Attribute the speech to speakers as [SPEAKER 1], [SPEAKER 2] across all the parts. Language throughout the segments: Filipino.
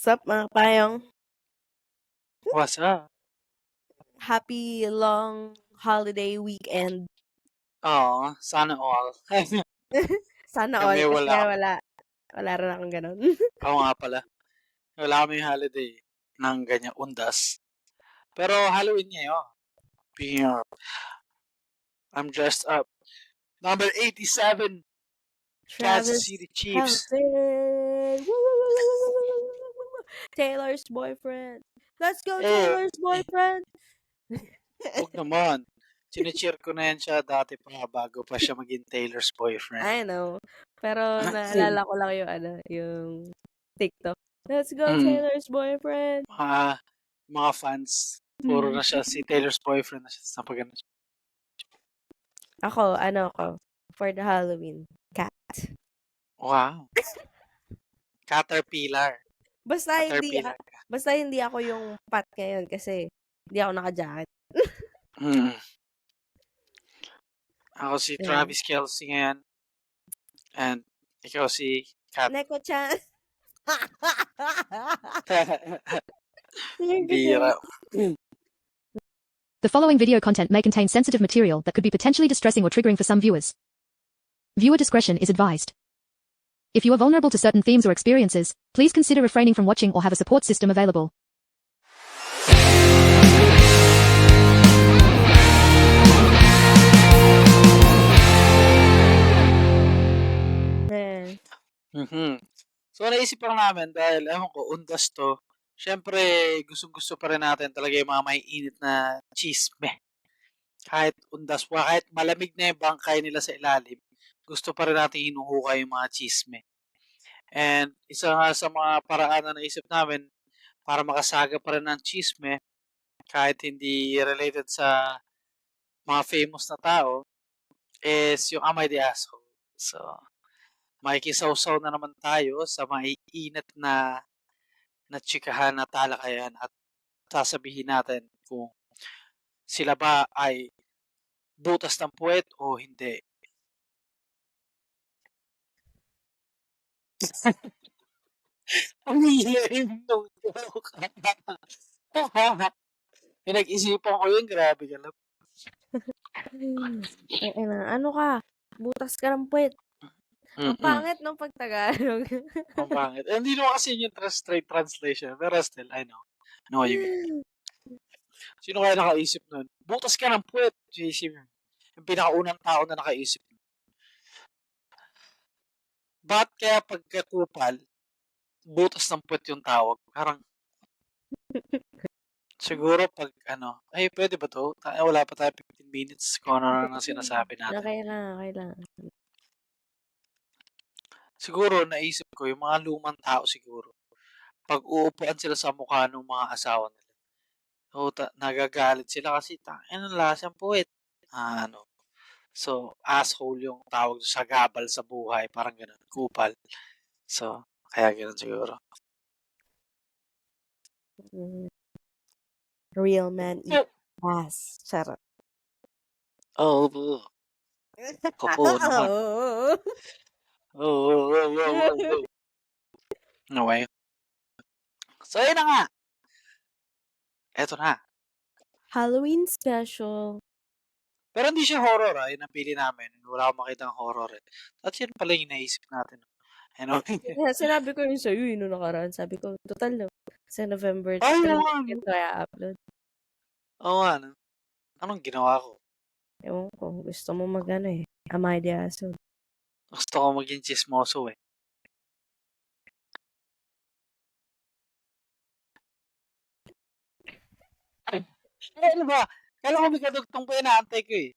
[SPEAKER 1] Sup mga payong?
[SPEAKER 2] What's up?
[SPEAKER 1] Happy long holiday weekend.
[SPEAKER 2] Oo, sana all.
[SPEAKER 1] Sana all
[SPEAKER 2] Kami
[SPEAKER 1] kasi
[SPEAKER 2] wala.
[SPEAKER 1] wala rin akong ganun.
[SPEAKER 2] Oo nga pala. Wala kami holiday ng ganyan undas. Pero Halloween ngayon. Beer. I'm dressed up. Number 87, Kansas
[SPEAKER 1] Travis
[SPEAKER 2] City Chiefs.
[SPEAKER 1] Kelce. Woo! Taylor's boyfriend. Let's go, Taylor's boyfriend.
[SPEAKER 2] Huwag naman. Sine-cheer ko na yan siya dati pa bago pa siya maging Taylor's boyfriend.
[SPEAKER 1] I know. Pero naalala ko lang yung TikTok. Let's go, Taylor's boyfriend.
[SPEAKER 2] Mga fans, puro na siya si Taylor's boyfriend na siya sa pagano.
[SPEAKER 1] Ako, for the Halloween, cat.
[SPEAKER 2] Wow. Caterpillar.
[SPEAKER 1] Basta
[SPEAKER 2] Caterpillar.
[SPEAKER 1] hindi ako yung pat ngayon kasi hindi ako naka-jacket.
[SPEAKER 2] Ako si
[SPEAKER 1] Yeah.
[SPEAKER 2] Travis Kelce ngayon. And ikaw si Kat.
[SPEAKER 1] Neko-chan.
[SPEAKER 2] Bira.
[SPEAKER 3] The following video content may contain sensitive material that could be potentially distressing or triggering for some viewers. Viewer discretion is advised. If you are vulnerable to certain themes or experiences, please consider refraining from watching or have a support system available.
[SPEAKER 2] So, naisip lang namin dahil, ewan ko, undas to. Siyempre, gusto pa rin natin talaga yung mga maiinit na chisme. Kahit undas pa, kahit malamig na yung bangkay nila sa ilalim, gusto pa rin natin hinuhukay yung mga chisme. And isa nga sa mga paraan na naisip namin para makasaga pa rin ng chisme, kahit hindi related sa mga famous na tao, is yung Am I the Asshole? So, makikisawsaw na naman tayo sa maiinit na chikahan na talakayan at sasabihin natin kung sila ba ay butas ng puwet o hindi. Ang hihirim nung joke. Pinag-isipan ko yun, grabe ka lang.
[SPEAKER 1] Ano ka? Butas ka ng puwet. Ang pangit ng pagtagalog.
[SPEAKER 2] Ang pangit. Hindi naman kasi yun yung straight translation. Pero still, I know. I know what you mean. Sino kaya nakaisip nun? Butas ka ng puwet. Yung pinakaunang tao na nakaisip nun. Ba't kaya pagkakupal, butas ng puwet yung tawag? Parang, siguro pag ay pwede ba to? Wala pa tayo 15 minutes kung ano na sinasabi natin.
[SPEAKER 1] Okay lang.
[SPEAKER 2] Siguro, naisip ko, yung mga lumang tao siguro, pag uupuan sila sa mukha ng mga asawa nila, nagagalit sila kasi, anong lasang puwet? So, asshole yung tawag sa gabal sa buhay, parang ganun, kupal. So, kaya ganun siguro.
[SPEAKER 1] Real man eat ass. Charot.
[SPEAKER 2] Oh, boo. Oo naman. Oh. Okay. So, yun na nga. Eto na.
[SPEAKER 1] Halloween special.
[SPEAKER 2] Pero hindi siya horror, yung napili namin. Wala akong makitang horror eh. At yun pala yung naisip natin.
[SPEAKER 1] Sinabi ko yun sa'yo, nung nakaraan. Sabi ko, total no. Sa November 3, kaya upload.
[SPEAKER 2] Oo nga, no? Anong ginawa ko?
[SPEAKER 1] Ewan ko, gusto mo Am I the Asshole?
[SPEAKER 2] Gusto ko maging chismoso eh. Ano ba? Kailan ko may kadugtong pa inaantay ko eh.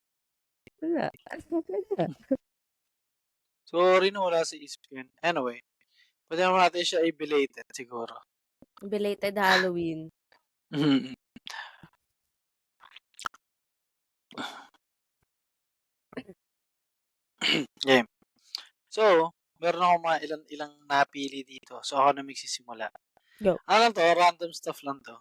[SPEAKER 1] Wala.
[SPEAKER 2] Sorry na wala sa isip ko yun. Anyway, pwede naman natin siya i-belated siguro.
[SPEAKER 1] Belated Halloween.
[SPEAKER 2] Game. So, meron ako mga ilang napili dito. So, ako na magsisimula.
[SPEAKER 1] Go.
[SPEAKER 2] Ano lang to? Random stuff lang to.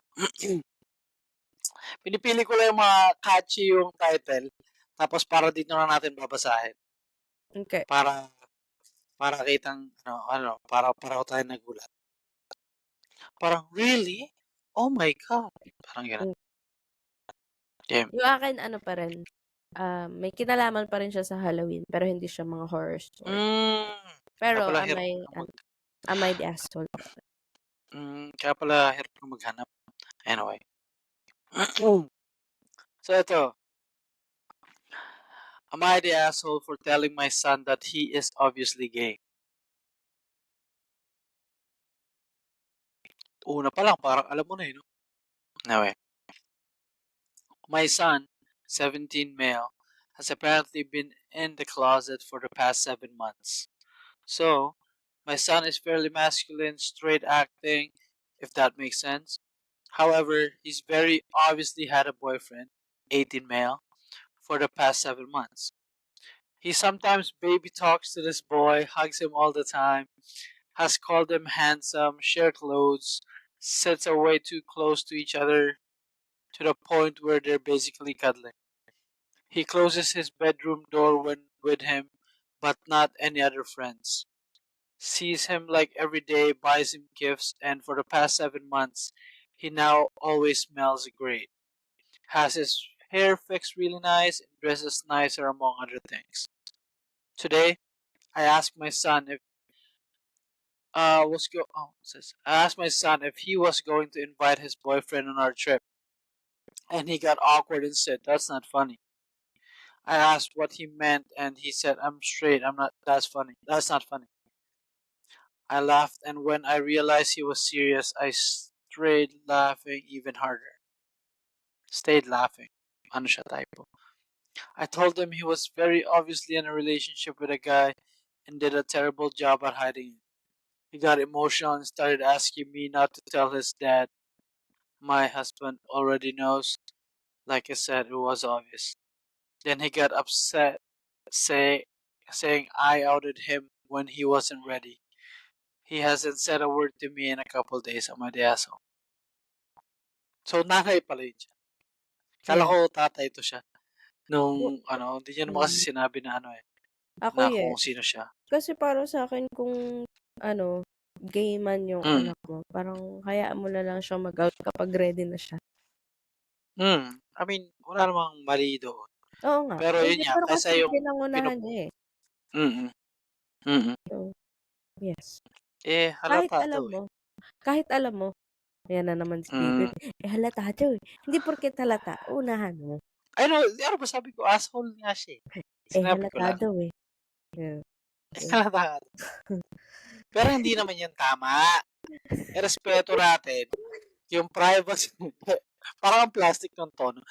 [SPEAKER 2] Pinipili ko lang yung mga catchy yung title. Tapos para dito na natin babasahin.
[SPEAKER 1] Okay.
[SPEAKER 2] Para kitang, para tayo nagulat. Parang, really? Oh my God. Parang gano'n.
[SPEAKER 1] Hmm.
[SPEAKER 2] Game.
[SPEAKER 1] Yung akin ano pa rin, may kinalaman pa rin siya sa Halloween, pero hindi siya mga horror story.
[SPEAKER 2] Kaya
[SPEAKER 1] Pero
[SPEAKER 2] pala hirap
[SPEAKER 1] am I the asshole?
[SPEAKER 2] kaya pala hirap kang maghanap. Anyway. So ito, am I the asshole for telling my son that he is obviously gay? Una pa lang, parang alam mo na no? Anyway. My son, 17 male, has apparently been in the closet for the past 7 months. So, my son is fairly masculine, straight acting, if that makes sense. However, he's very obviously had a boyfriend, 18 male, for the past 7 months. He sometimes baby talks to this boy, hugs him all the time, has called him handsome, share clothes, sits away too close to each other to the point where they're basically cuddling. He closes his bedroom door when with him, but not any other friends. Sees him like every day, buys him gifts, and for the past 7 months, he now always smells great. Has his hair fixed really nice and dresses nicer among other things. Today, I asked my son if I asked my son if he was going to invite his boyfriend on our trip, and he got awkward and said, "That's not funny." I asked what he meant, and he said, "I'm straight. I'm not. That's funny. That's not funny." I laughed, and when I realized he was serious, I stayed laughing even harder. Stayed laughing. Ano siya, typo. I told him he was very obviously in a relationship with a guy and did a terrible job at hiding it. He got emotional and started asking me not to tell his dad. My husband already knows. Like I said, it was obvious. Then he got upset, saying I outed him when he wasn't ready. He hasn't said a word to me in a couple days. Am I the asshole? So, nanay pala yun siya. Kala
[SPEAKER 1] Yeah.
[SPEAKER 2] ko tatay to siya.
[SPEAKER 1] O
[SPEAKER 2] Nung, hindi niya naman kasi sinabi na
[SPEAKER 1] Ako
[SPEAKER 2] na kung
[SPEAKER 1] yes.
[SPEAKER 2] sino siya.
[SPEAKER 1] Kasi para sa'kin kung gay man yung anak mo, parang hayaan mo na lang siyang mag-out kapag ready na siya.
[SPEAKER 2] I mean, wala namang mali doon.
[SPEAKER 1] Oo nga.
[SPEAKER 2] Pero yun
[SPEAKER 1] Hindi,
[SPEAKER 2] nga,
[SPEAKER 1] pero
[SPEAKER 2] kaysa
[SPEAKER 1] kasi
[SPEAKER 2] yung
[SPEAKER 1] pinangunahan niya
[SPEAKER 2] Mm. Mm.
[SPEAKER 1] So, yes. Kahit
[SPEAKER 2] Halata
[SPEAKER 1] alam
[SPEAKER 2] daw
[SPEAKER 1] mo, kahit alam mo, ayan na naman si David.
[SPEAKER 2] Mm.
[SPEAKER 1] Halata daw eh. Hindi porket halata, unahan mo.
[SPEAKER 2] Ay, no, ano ba sabi ko? Asshole nga siya eh. Sinabi ko
[SPEAKER 1] Halata
[SPEAKER 2] lang.
[SPEAKER 1] daw eh. Yeah.
[SPEAKER 2] Halata. Pero hindi naman yan tama. Respeto natin yung privacy. Parang ang plastic ng tono.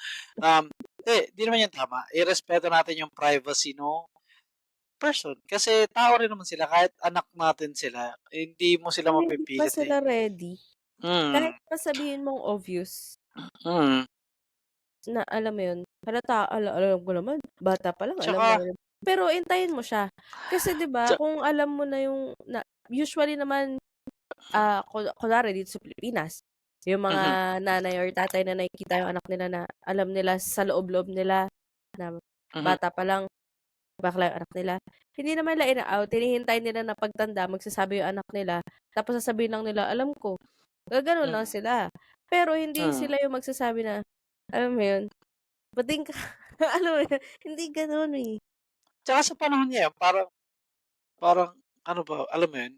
[SPEAKER 2] Di naman yan tama. Irespeto natin yung privacy no person. Kasi tao rin naman sila. Kahit anak natin sila, hindi mo sila
[SPEAKER 1] Kung hindi pa
[SPEAKER 2] mapipilit eh.
[SPEAKER 1] sila ready,
[SPEAKER 2] Mm.
[SPEAKER 1] kahit pa sabihin mong obvious,
[SPEAKER 2] Mm.
[SPEAKER 1] na alam mo yun, halata, alam ko naman, bata pa lang, alam
[SPEAKER 2] Tsaka,
[SPEAKER 1] na. Pero intayin mo siya. Kasi 'di ba, kung alam mo na yung usually naman kunwari dito sa Pilipinas, yung mga nanay or tatay na nakikita yung anak nila na alam nila sa loob-loob nila na bata pa lang bakla yung anak nila. Hindi naman nila ina-out, hinihintay nila na pagtanda magsasabi yung anak nila, tapos sasabihin lang nila, alam ko. Gaganon lang sila. Pero hindi sila yung magsasabi na, alam mo yun, bating ka, alam mo yun, hindi ganon eh.
[SPEAKER 2] Tsaka sa panahon niya, parang, ano ba, alam mo yun,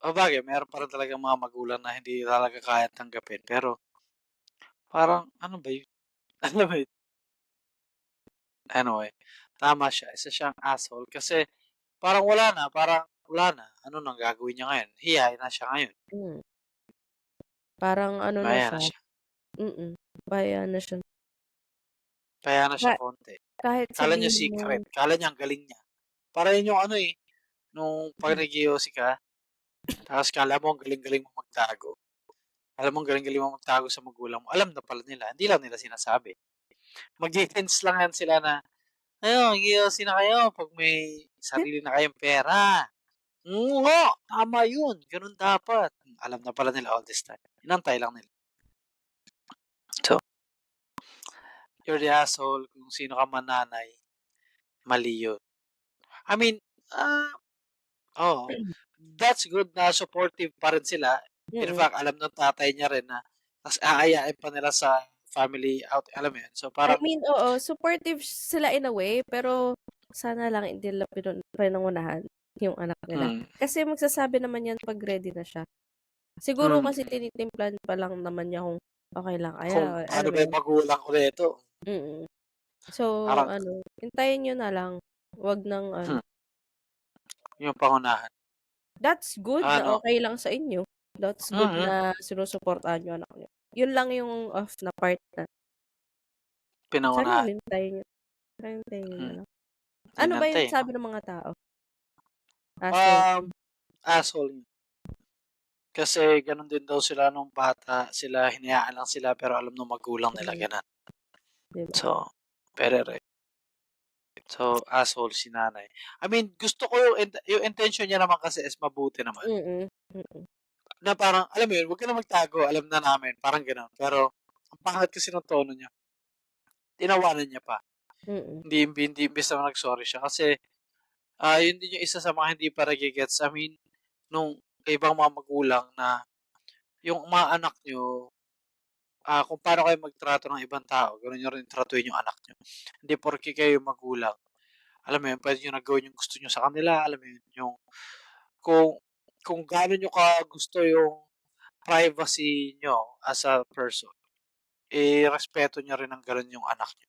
[SPEAKER 2] bagay, meron pa rin talagang mga magulang na hindi talaga kaya tanggapin. Pero, parang, ano ba yun? Alam mo yun? Anyway, tama siya. Isa siyang asshole. Kasi, parang wala na. Ano nang gagawin niya ngayon? Hiyain na siya ngayon.
[SPEAKER 1] Parang ano na
[SPEAKER 2] Maya
[SPEAKER 1] siya.
[SPEAKER 2] na siya.
[SPEAKER 1] Baya na siya.
[SPEAKER 2] Kaya na siya konti.
[SPEAKER 1] Kahit
[SPEAKER 2] Kala niya
[SPEAKER 1] sabihin mo,
[SPEAKER 2] secret. Kala niya ang galing niya. Para yun yung nung pag nag-iossi ka, tapos kala mo ang galing-galing mo magtago. Alam mo ang galing-galing mo magtago sa magulang mo. Alam na pala nila. Hindi lang nila sinasabi. Mag-defense lang yan sila na, ayun, mag-iossi na kayo pag may sarili na kayong pera. Oo, tama yun. Ganun dapat. Alam na pala nila all this time. Inantay lang nila. So, you're the asshole kung sino ka man nanay. Mali yun. I mean, that's good na supportive pa rin sila. In
[SPEAKER 1] Mm.
[SPEAKER 2] fact, alam ng tatay niya rin na tas aayain pa nila sa family out, alam mo yun? So,
[SPEAKER 1] I
[SPEAKER 2] parang
[SPEAKER 1] mean, oo, supportive sila in a way, pero sana lang hindi nila pinangunahan yung anak nila.
[SPEAKER 2] hmm,
[SPEAKER 1] Kasi magsasabi naman yan 'pag ready na siya. Siguro
[SPEAKER 2] hmm,
[SPEAKER 1] kasi tinitimplan pa lang naman niya kung okey lang
[SPEAKER 2] kung
[SPEAKER 1] kaya,
[SPEAKER 2] ano
[SPEAKER 1] alam mo
[SPEAKER 2] ba yung
[SPEAKER 1] yun?
[SPEAKER 2] magulang ko nito.
[SPEAKER 1] Mm. So,
[SPEAKER 2] Parang,
[SPEAKER 1] ano, hintayin niyo na lang, 'wag ng ano.
[SPEAKER 2] hmm, yung pangunahan.
[SPEAKER 1] That's good na
[SPEAKER 2] Ano,
[SPEAKER 1] okey lang sa inyo. That's good
[SPEAKER 2] mm,
[SPEAKER 1] na sinusuportahan niyo anak niyo. Yun lang yung off na part na sana
[SPEAKER 2] pinangunahan.
[SPEAKER 1] hintayin niyo na
[SPEAKER 2] Hmm,
[SPEAKER 1] lang. Ano ba yung
[SPEAKER 2] hinantayin, 'no?
[SPEAKER 1] sabi ng mga tao? Asshole.
[SPEAKER 2] Asshole. Kasi gano'n din daw sila nung bata, sila hinayaan lang sila pero alam nung magulang nila
[SPEAKER 1] Mm,
[SPEAKER 2] gano'n.
[SPEAKER 1] 'di ba?
[SPEAKER 2] So, perere. So, asshole si nanay. I mean, gusto ko yung intention niya naman kasi is mabuti naman.
[SPEAKER 1] Mm, mm,
[SPEAKER 2] Na parang, alam mo yun, "Wag ka na magtago, alam na namin." Parang gano'n. Pero ang pangit kasi ng tono niya. Tinawanan niya pa.
[SPEAKER 1] mm.
[SPEAKER 2] Hindi imbes na nag-sorry siya kasi, yun din yung isa sa mga hindi pa nage-gets. I mean, nung ibang mga magulang na yung mga anak niyo, kung paano kayo magtrato ng ibang tao, gano'n niyo rin tratuhin yung anak niyo. Hindi porke kayo magulang, alam mo yun, puwede niyo na gawin yung gusto niyo sa kanila, alam mo yun, yung kung kung gaano niyo kagusto yung privacy niyo as a person, respeto niyo rin ng gano'n yung anak niyo.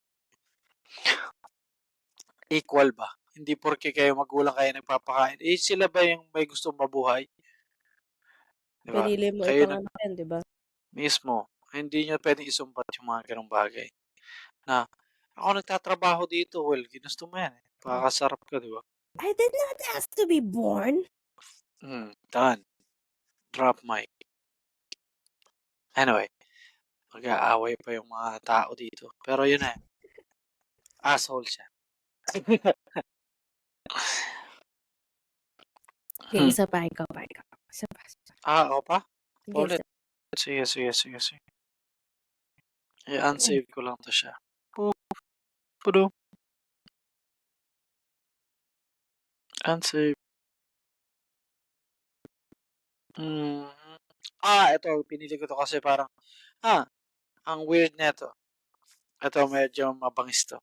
[SPEAKER 2] Equal ba? Hindi porke kayo magulang kayo nagpapakain, sila ba yung may gustong mabuhay, 'di ba?
[SPEAKER 1] Pinili mo
[SPEAKER 2] Kayo
[SPEAKER 1] ipanganak yan, 'di ba?
[SPEAKER 2] mismo, hindi niyo puwedeng isumbat yung mga gano'ng bagay na, "Ako nagtatrabaho dito." Well, ginusto mo 'yan, pakakasarap ka, 'di ba?
[SPEAKER 1] I did not ask to be born.
[SPEAKER 2] Done. Drop mic. Anyway, mag-aaway pa yung mga tao dito, pero yun na, asshole siya.
[SPEAKER 1] Sige,
[SPEAKER 2] Hmm.
[SPEAKER 1] isa pa, ikaw pa, ikaw pa. Isa pa, isa pa.
[SPEAKER 2] Ako pa?
[SPEAKER 1] Sige,
[SPEAKER 2] Ulit.
[SPEAKER 1] isa
[SPEAKER 2] Sige. I-unsave ko lang 'to siya. Pu pudu, unsave. Hmm. Ito pinili ko 'to kasi parang, ah, ang weird nito. Ito medyo mabangis 'to.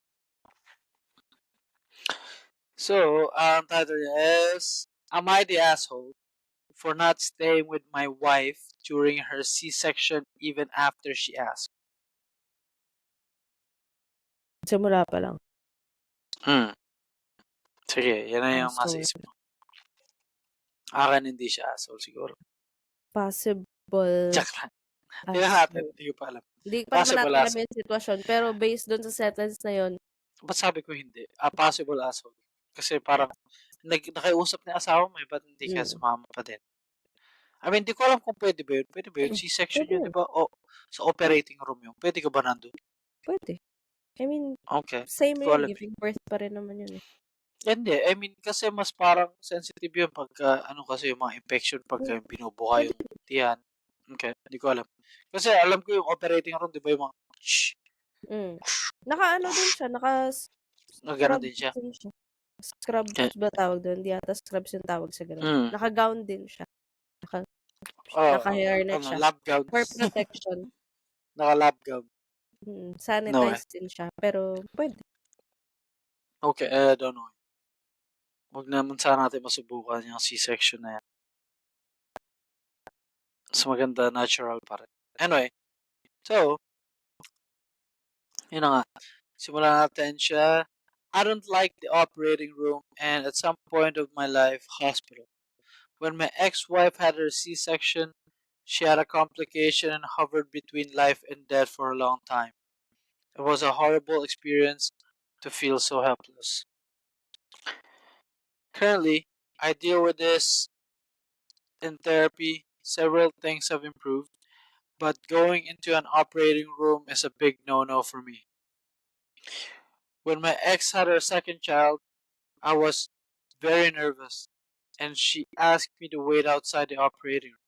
[SPEAKER 2] So, ang title niya is, "Am I the asshole for not staying with my wife during her C-section even after she asked?"
[SPEAKER 1] simula pa lang.
[SPEAKER 2] Hmm, sige, yan na yung nasa
[SPEAKER 1] Asshole.
[SPEAKER 2] isip mo. Akin hindi siya asshole siguro.
[SPEAKER 1] Possible
[SPEAKER 2] Joke lang. Tingnan natin,
[SPEAKER 1] asshole.
[SPEAKER 2] hindi ko pa alam.
[SPEAKER 1] Hindi pa naman
[SPEAKER 2] Possible
[SPEAKER 1] natin alam
[SPEAKER 2] asshole.
[SPEAKER 1] yung sitwasyon, pero based dun sa sentence na yun,
[SPEAKER 2] Ba't sabi ko hindi? Possible asshole. Kasi parang nakiusap na yung asawa mo, ba't hindi ka
[SPEAKER 1] mm,
[SPEAKER 2] sumama pa din? I mean, di ko alam kung puwede ba yun. Puwede ba yun? C-section
[SPEAKER 1] puwede
[SPEAKER 2] yun, di
[SPEAKER 1] yun,
[SPEAKER 2] ba? O sa operating room yun. Puwede ka ba nandun?
[SPEAKER 1] puwede. I mean,
[SPEAKER 2] Okay.
[SPEAKER 1] same
[SPEAKER 2] Di ko
[SPEAKER 1] yun,
[SPEAKER 2] alam, eh.
[SPEAKER 1] giving birth pa rin naman yun, eh.
[SPEAKER 2] Hindi, I mean, kasi mas parang sensitive yun pagka ano kasi yung mga infection pagka yung binubuka
[SPEAKER 1] Puwede
[SPEAKER 2] yung tiyan. Okay, hindi ko alam. Kasi alam ko yung operating room, di ba yung mga shh,
[SPEAKER 1] mm. Naka-ano din siya,
[SPEAKER 2] na gano'n din
[SPEAKER 1] naka-scrubs
[SPEAKER 2] siya.
[SPEAKER 1] din siya. Scrubs
[SPEAKER 2] Kaya,
[SPEAKER 1] ba tawag dun? Hindi yata scrubs yung tawag sa gano'n.
[SPEAKER 2] mm,
[SPEAKER 1] Naka-gown din siya, naka naka-hairnet
[SPEAKER 2] ano,
[SPEAKER 1] siya
[SPEAKER 2] lab gown.
[SPEAKER 1] for protection.
[SPEAKER 2] Naka-lab gown. No, eh.
[SPEAKER 1] Sanitized din siya, pero puwede.
[SPEAKER 2] Okay, I don't know. Wag naman sana natin masubukan yung C-section na yan. Mas maganda natural pa rin. Anyway, so, yun na nga. Simulan natin siya. I don't like the operating room and at some point of my life, hospital. When my ex-wife had her C-section, she had a complication and hovered between life and death for a long time. It was a horrible experience to feel so helpless. Currently, I deal with this in therapy. Several things have improved, but going into an operating room is a big no-no for me. When my ex had her second child, I was very nervous, and she asked me to wait outside the operating room.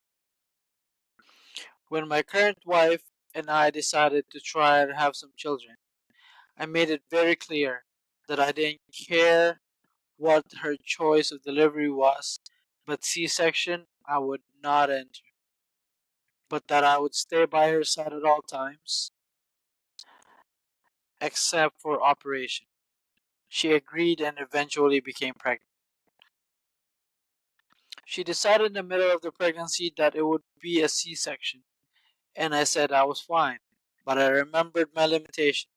[SPEAKER 2] When my current wife and I decided to try and have some children, I made it very clear that I didn't care what her choice of delivery was, but C-section I would not enter. but that I would stay by her side at all times, except for operation. She agreed and eventually became pregnant. She decided in the middle of the pregnancy that it would be a C-section, and I said I was fine, but I remembered my limitation.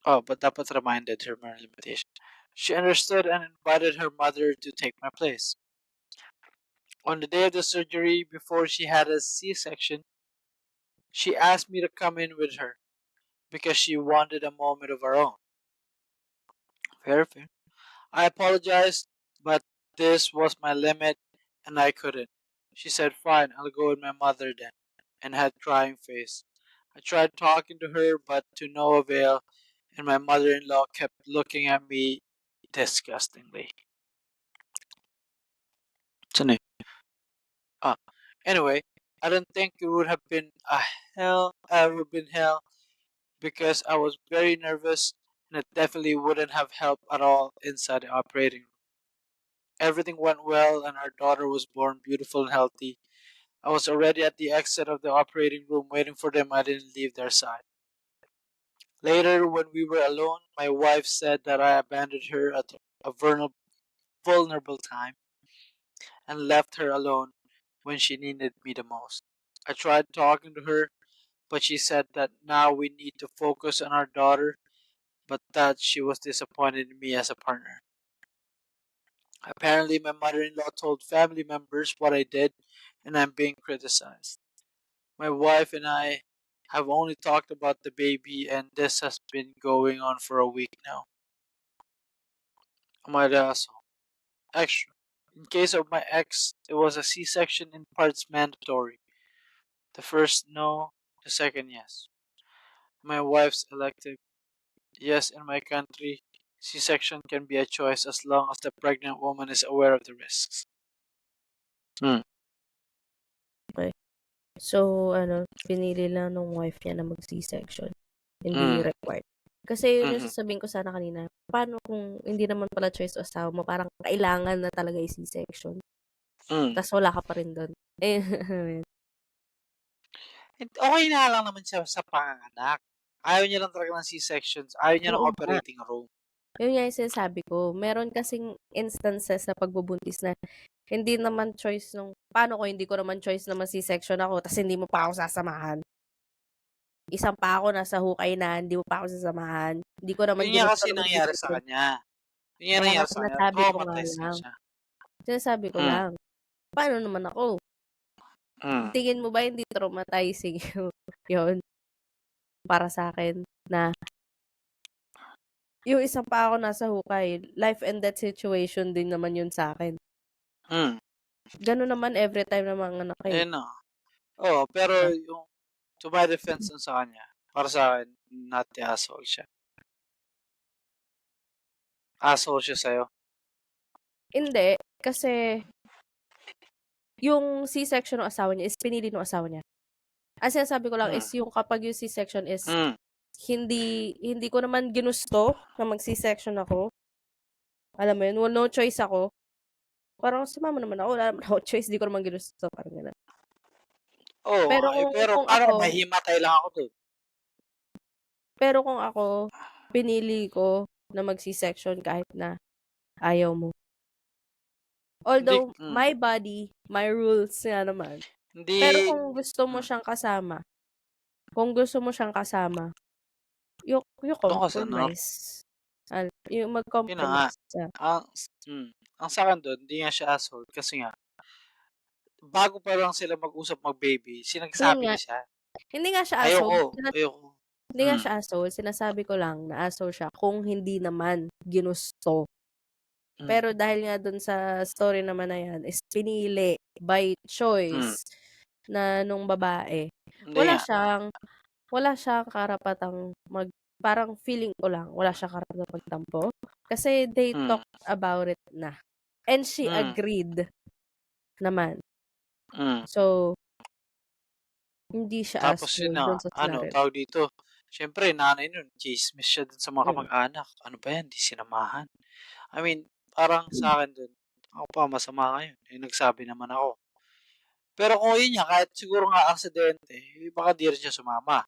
[SPEAKER 2] Oh, but dapat reminded her my limitation. She understood and invited her mother to take my place. On the day of the surgery, before she had a C-section, she asked me to come in with her because she wanted a moment of her own. Fair, fair. I apologized, but this was my limit and I couldn't. She said, fine, I'll go with my mother then, and had crying face. I tried talking to her, but to no avail, and my mother-in-law kept looking at me disgustingly. Saan eh? Anyway, I don't think it would have been hell because I was very nervous and it definitely wouldn't have helped at all inside the operating room. Everything went well and our daughter was born beautiful and healthy. I was already at the exit of the operating room waiting for them. I didn't leave their side. Later, when we were alone, my wife said that I abandoned her at a vulnerable time and left her alone when she needed me the most. I tried talking to her, but she said that now we need to focus on our daughter, but that she was disappointed in me as a partner. Apparently, my mother-in-law told family members what I did, and I'm being criticized. My wife and I have only talked about the baby, and this has been going on for a week now. Am I the asshole? Extra. In case of my ex, it was a C-section in parts mandatory. The first no, the second yes. My wife's elective. Yes, in my country, C-section can be a choice as long as the pregnant woman is aware of the risks.
[SPEAKER 1] So, pinili lang nung wife niya na mag C-section. Hindi required. Kasi yun yung sasabihin ko sana kanina. Paano kung hindi naman pala choice o asawa mo, parang kailangan na talaga yung C-section. Tapos wala ka pa rin doon.
[SPEAKER 2] Okay na lang naman siya sa panganak. Ayaw niya lang talaga ng C-sections. Ayaw niya ng
[SPEAKER 1] Oo nga.
[SPEAKER 2] operating room.
[SPEAKER 1] Yun nga yung sinasabi ko. Meron kasing instances na pagbubuntis na hindi naman choice nung, paano ko hindi ko naman choice na C-section ako tapos hindi mo pa ako sasamahan. Isang pa ako nasa hukay na, hindi mo pa ako sasamahan. Hindi ko naman
[SPEAKER 2] Yun nga
[SPEAKER 1] ginusto
[SPEAKER 2] kasi
[SPEAKER 1] na
[SPEAKER 2] nangyari sa
[SPEAKER 1] C-section.
[SPEAKER 2] kanya. Yun nga
[SPEAKER 1] Kaya nga
[SPEAKER 2] nangyari sa kanya.
[SPEAKER 1] sinasabi ko nga
[SPEAKER 2] Traumatized nga
[SPEAKER 1] lang.
[SPEAKER 2] siya.
[SPEAKER 1] Sinasabi ko lang. Paano naman ako? Tingin mo ba hindi traumatizing yun para sa akin na yung isang pa ako nasa hukay, life and death situation din naman yun sa akin. Ganun naman every time na mga anak eh.
[SPEAKER 2] No. Oo, pero yung to my defense dun sa kanya, para sa akin, not the asshole siya. Asshole siya sa'yo.
[SPEAKER 1] Hindi, kasi yung C-section ng asawa niya is pinili ng asawa niya. Ang sinasabi ko lang is yung kapag yung C-section is hindi ko naman ginusto na mag C-section ako. Alam mo yun, well, no choice ako. Parang sumama naman ako, wala naman ako choice, di ko naman ginusto. Parang gano'n.
[SPEAKER 2] Oo,
[SPEAKER 1] Pero
[SPEAKER 2] pero
[SPEAKER 1] kung
[SPEAKER 2] paano
[SPEAKER 1] ako,
[SPEAKER 2] kung mahimatay lang ako doon?
[SPEAKER 1] pero kung ako, pinili ko na mag C-section kahit na ayaw mo. Although, my body, my rules nga naman.
[SPEAKER 2] Hindi,
[SPEAKER 1] Pero kung gusto mo siyang kasama, you
[SPEAKER 2] doon ka sa
[SPEAKER 1] compromise. Yung
[SPEAKER 2] Yun na nga.
[SPEAKER 1] mag-compromise ka.
[SPEAKER 2] Ang sa akin doon, hindi nga siya asshole kasi nga, bago pa lang sila mag-usap mag-baby,
[SPEAKER 1] Yun
[SPEAKER 2] sinagsabi
[SPEAKER 1] nga,
[SPEAKER 2] na siya.
[SPEAKER 1] hindi nga siya asshole.
[SPEAKER 2] Ayoko.
[SPEAKER 1] Hindi nga siya asshole. Sinasabi ko lang na asshole siya kung hindi naman ginusto. Pero dahil nga dun sa story naman na yan, is pinili by choice na nung babae.
[SPEAKER 2] Hindi
[SPEAKER 1] Wala
[SPEAKER 2] nga.
[SPEAKER 1] siyang karapatang parang feeling ko lang, wala siyang karapatang magtampo. Kasi they talked about it na. And she agreed naman. So, hindi siya
[SPEAKER 2] Tapos yun
[SPEAKER 1] asshole
[SPEAKER 2] na,
[SPEAKER 1] dun sa scenario.
[SPEAKER 2] tawag dito, syempre, nanay nun, chismis siya dun sa mga kamag-anak. Ano ba yan, di sinamahan. I mean, parang sa akin dun, ako pa masama ngayon. Nagsabi naman ako. Pero kung yun nga, kahit siguro nga aksidente, baka di rin siya sumama.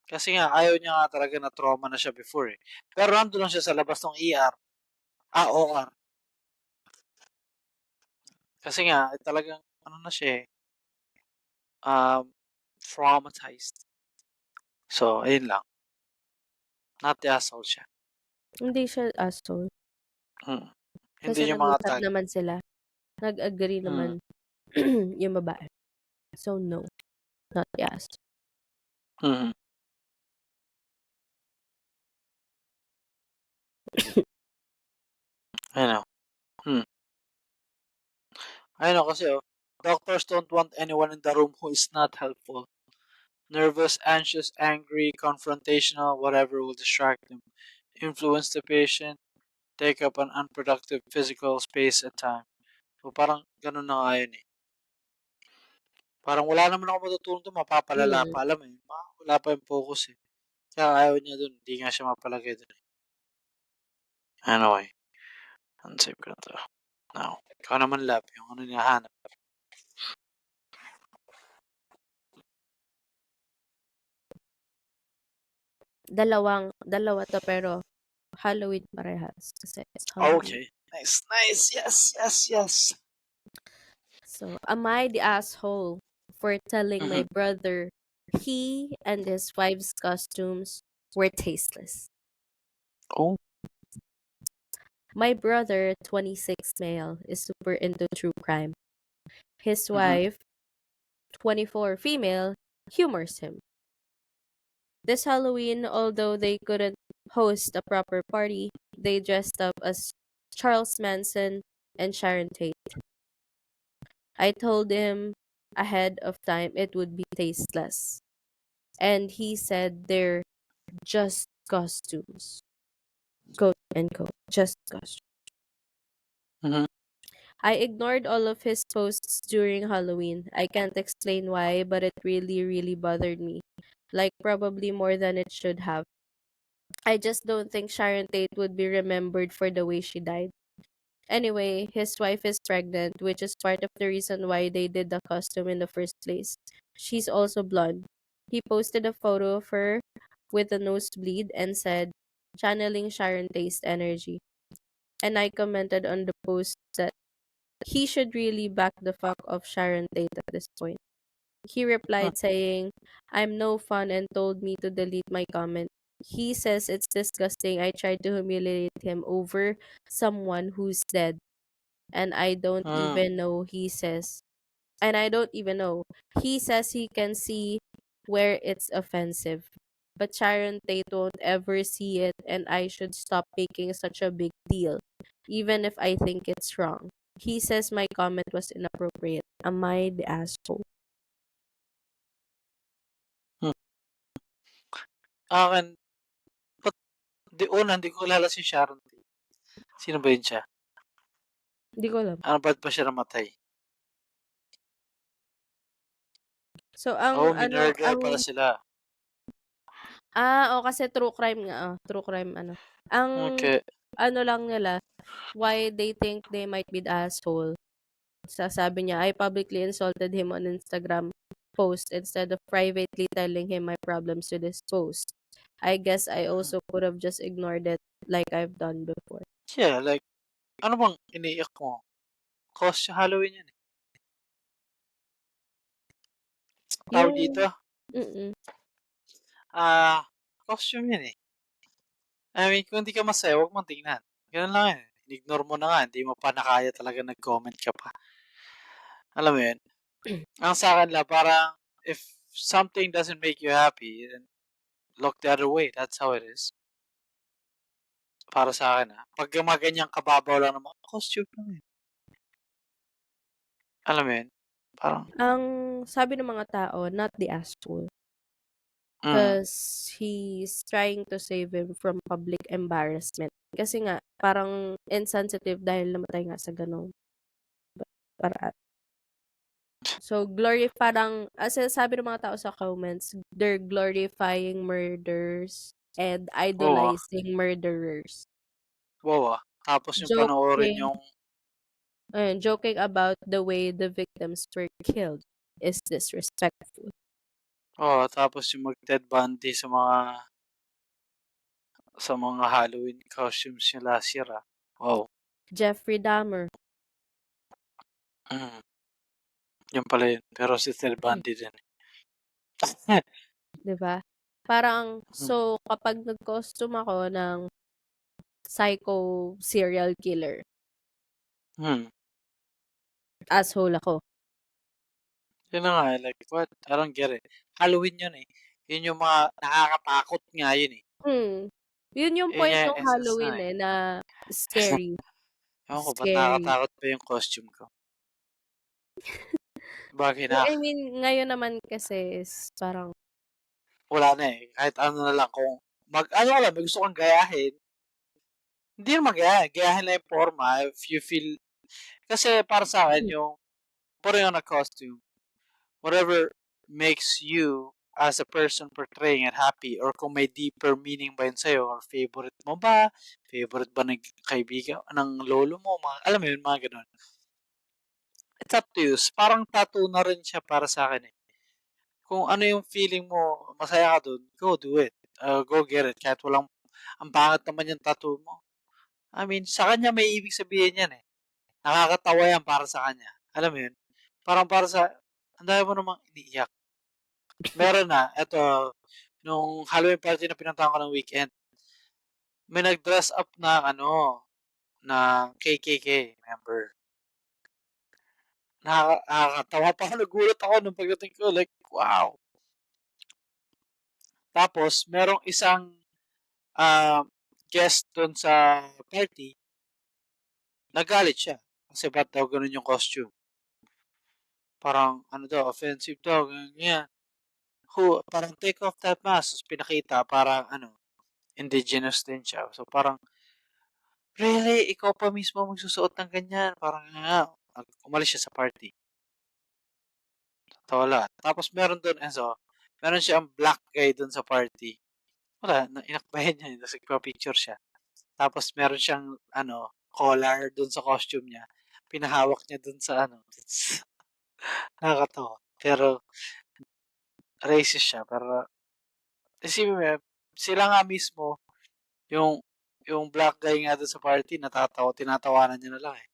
[SPEAKER 2] Kasi nga, ayaw niya nga talaga na trauma na siya before eh. Pero nandun lang siya sa labas ng ER. OR. Kasi nga, talagang, ano na siya eh, traumatized. So, ayun lang. Not the asshole siya.
[SPEAKER 1] Hindi siya asshole.
[SPEAKER 2] Hindi
[SPEAKER 1] Kasi
[SPEAKER 2] yung mga
[SPEAKER 1] nag-usap
[SPEAKER 2] tag.
[SPEAKER 1] naman sila. Nag-agree
[SPEAKER 2] Mm.
[SPEAKER 1] naman yung babae. So, no. Not the asshole.
[SPEAKER 2] Mm. Ayun o. Ayun o kasi doctors don't want anyone in the room who is not helpful. Nervous, anxious, angry, confrontational, whatever will distract them. Influence the patient, take up an unproductive physical space at time. So parang ganun na nga yun eh. Parang wala naman ako matutunan doon, mapapalala pa, alam mo yun. Wala pa yung focus eh. Kaya ayaw niya doon, hindi nga siya mapalagay doon eh. Anyway, unsave ko na to. Now, ikaw naman lab, yung ano nilahanap.
[SPEAKER 1] Dalawa to pero Halloween parehas. Kasi it's Halloween.
[SPEAKER 2] Okay. Nice. Yes.
[SPEAKER 1] So, am I the asshole for telling my brother he and his wife's costumes were tasteless?
[SPEAKER 2] Oh.
[SPEAKER 1] My brother, 26 male, is super into true crime. His wife, 24 female, humors him. This Halloween, although they couldn't host a proper party, they dressed up as Charles Manson and Sharon Tate. I told him ahead of time it would be tasteless. And he said they're just costumes. Quote unquote. Just costumes. I ignored all of his posts during Halloween. I can't explain why, but it really, really bothered me. Like, probably more than it should have. I just don't think Sharon Tate would be remembered for the way she died. Anyway, his wife is pregnant, which is part of the reason why they did the costume in the first place. She's also blonde. He posted a photo of her with a nosebleed and said, channeling Sharon Tate's energy. And I commented on the post that he should really back the fuck off Sharon Tate at this point. He replied saying, I'm no fun and told me to delete my comment. He says it's disgusting. I tried to humiliate him over someone who's dead. And I don't even know, he says. And I don't even know. He says he can see where it's offensive. But Sharon Tate won't ever see it, and I should stop making such a big deal, even if I think it's wrong. He says my comment was inappropriate. Am I the asshole?
[SPEAKER 2] Akin, hindi ko kilala si Sharon Tate. Sino ba yun siya?
[SPEAKER 1] Hindi ko alam.
[SPEAKER 2] Ano, ba't ba siya namatay?
[SPEAKER 1] So, ang
[SPEAKER 2] minurder pala sila.
[SPEAKER 1] kasi true crime nga. True crime, Ang,
[SPEAKER 2] Okay.
[SPEAKER 1] lang nila, why they think they might be the asshole. Sabi niya, I publicly insulted him on Instagram post instead of privately telling him my problems with his post. I guess I also could have just ignored it like I've done before.
[SPEAKER 2] Yeah, like, ano bang iniiyak mo? Cause Halloween yan eh. Tawag dito? Costume yan eh. I mean, kung hindi ka masaya, huwag mong tingnan. Ganun lang yan. Ignore mo na nga. Hindi mo pa nakaya talaga nag-comment ka pa. Alam mo yun? Ang sa akin lang, parang if something doesn't make you happy, then look the other way. That's how it is. Para sa akin pag gumaganyang kababaw lang naman, costume lang yun. Alam mo yun? Parang,
[SPEAKER 1] Ang sabi ng mga tao, not the asshole. Because he's trying to save him from public embarrassment. Kasi nga, parang insensitive dahil namatay nga sa ganong paraan. So, parang, as sabi ng mga tao sa comments, they're glorifying murders and idolizing murderers.
[SPEAKER 2] wow Tapos yung panoorin yung
[SPEAKER 1] Ayun, joking about the way the victims were killed is disrespectful.
[SPEAKER 2] Oo, tapos yung mag-Ted Bundy sa mga Halloween costumes niya last year, Wow.
[SPEAKER 1] Jeffrey Dahmer.
[SPEAKER 2] Mm, yun pala yun. Pero si Ted Bundy din.
[SPEAKER 1] 'Di ba? Parang
[SPEAKER 2] Hmm,
[SPEAKER 1] so kapag nag-costume ako ng psycho serial killer,
[SPEAKER 2] hmm.
[SPEAKER 1] asshole ako.
[SPEAKER 2] Yun na nga, like, what? I don't get it. Halloween yun, eh. Yun yung mga nakakatakot nga yun, eh.
[SPEAKER 1] Hmm. Yun yung
[SPEAKER 2] Yun
[SPEAKER 1] point
[SPEAKER 2] nga yung
[SPEAKER 1] ng
[SPEAKER 2] essence na,
[SPEAKER 1] Halloween,
[SPEAKER 2] eh.
[SPEAKER 1] na scary.
[SPEAKER 2] Ewan ko ba't
[SPEAKER 1] Scary.
[SPEAKER 2] nakakatakot pa yung costume ko. Sabagay
[SPEAKER 1] I mean, ngayon naman kasi is parang
[SPEAKER 2] wala na, eh. Kahit ano na lang kung ano ka lang, may gusto kang gayahin, hindi naman gayahin lang yung forma if you feel kasi para sa akin yung putting on a costume, whatever makes you as a person portraying it happy or kung may deeper meaning ba yun sa'yo or favorite mo ba, favorite ba ng kaibigan, ng lolo mo, alam mo yun, mga ganun. It's up to you. Parang tattoo na rin siya para sa akin, eh. Kung ano yung feeling mo, masaya ka dun, go do it. Go get it. Kahit ang pangit naman yung tattoo mo. I mean, sa kanya may ibig sabihin yan, eh. Nakakatawa yan para sa kanya. Alam mo yun? Parang para ang dami mo namang iniiyak. Meron na, eto, nung Halloween party na pinuntahan ko ng weekend, may nag-dress up na KKK member. Nakakatawa pa ako, nagulat ako nung pagdating ko, like, wow. Tapos, merong isang guest dun sa party, nagalit siya. Kasi ba't daw ganun yung costume? Parang, ano daw, offensive daw, ganyan. Parang take off that mask. Tapos pinakita, parang, indigenous din siya. So, parang, really? Ikaw pa mismo magsusuot ng ganyan? Parang, umalis siya sa party. Wala. Tapos, meron doon, meron siyang black guy doon sa party. Wala, inakbayan niya, tapos nagpa-picture siya. Tapos meron siyang collar dun sa costume niya. Pinahawak niya dun sa nakakatawa. Pero racist siya. Pero isipin mo yun, sila nga mismo, yung yung black guy nga dun sa party, tinatawanan niya na lang, eh.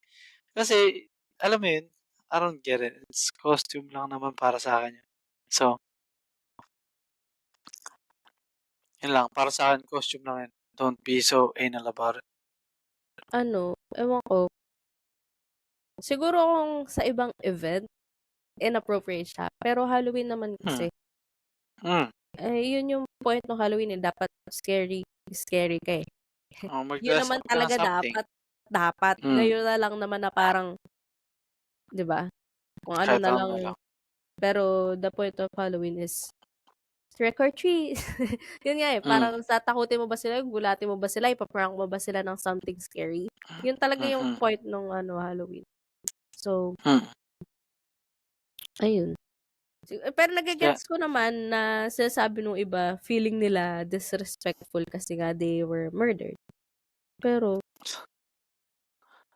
[SPEAKER 2] Kasi, alam mo yun, I don't get it. It's costume lang naman para sa akin yun. So, yun lang. Para sa akin, costume lang yun. Don't be so anal about it.
[SPEAKER 1] ewan ko. Siguro kung sa ibang event, inappropriate siya. Pero Halloween naman
[SPEAKER 2] Hmm.
[SPEAKER 1] kasi,
[SPEAKER 2] Hmm.
[SPEAKER 1] yun yung point ng Halloween, dapat scary ka, eh.
[SPEAKER 2] Oh,
[SPEAKER 1] Yun
[SPEAKER 2] mag-dress
[SPEAKER 1] naman
[SPEAKER 2] up ka ng
[SPEAKER 1] talaga
[SPEAKER 2] something.
[SPEAKER 1] dapat.
[SPEAKER 2] Hmm.
[SPEAKER 1] Ngayon na lang naman na parang, 'di ba? Kung ano
[SPEAKER 2] Kahit
[SPEAKER 1] na
[SPEAKER 2] ano
[SPEAKER 1] lang.
[SPEAKER 2] na lang.
[SPEAKER 1] Pero the point of Halloween is trick or treat. Yun nga, eh,
[SPEAKER 2] Hmm.
[SPEAKER 1] parang tatakutin mo ba sila, gulatin mo ba sila, ipa-prank mo ba sila ng something scary? Yun talaga yung
[SPEAKER 2] Mhm.
[SPEAKER 1] point nung Halloween. So,
[SPEAKER 2] Hmm.
[SPEAKER 1] ayun. Pero
[SPEAKER 2] Kaya
[SPEAKER 1] nage-gets ko naman na sinasabi nung iba, feeling nila disrespectful kasi nga they were murdered. Pero,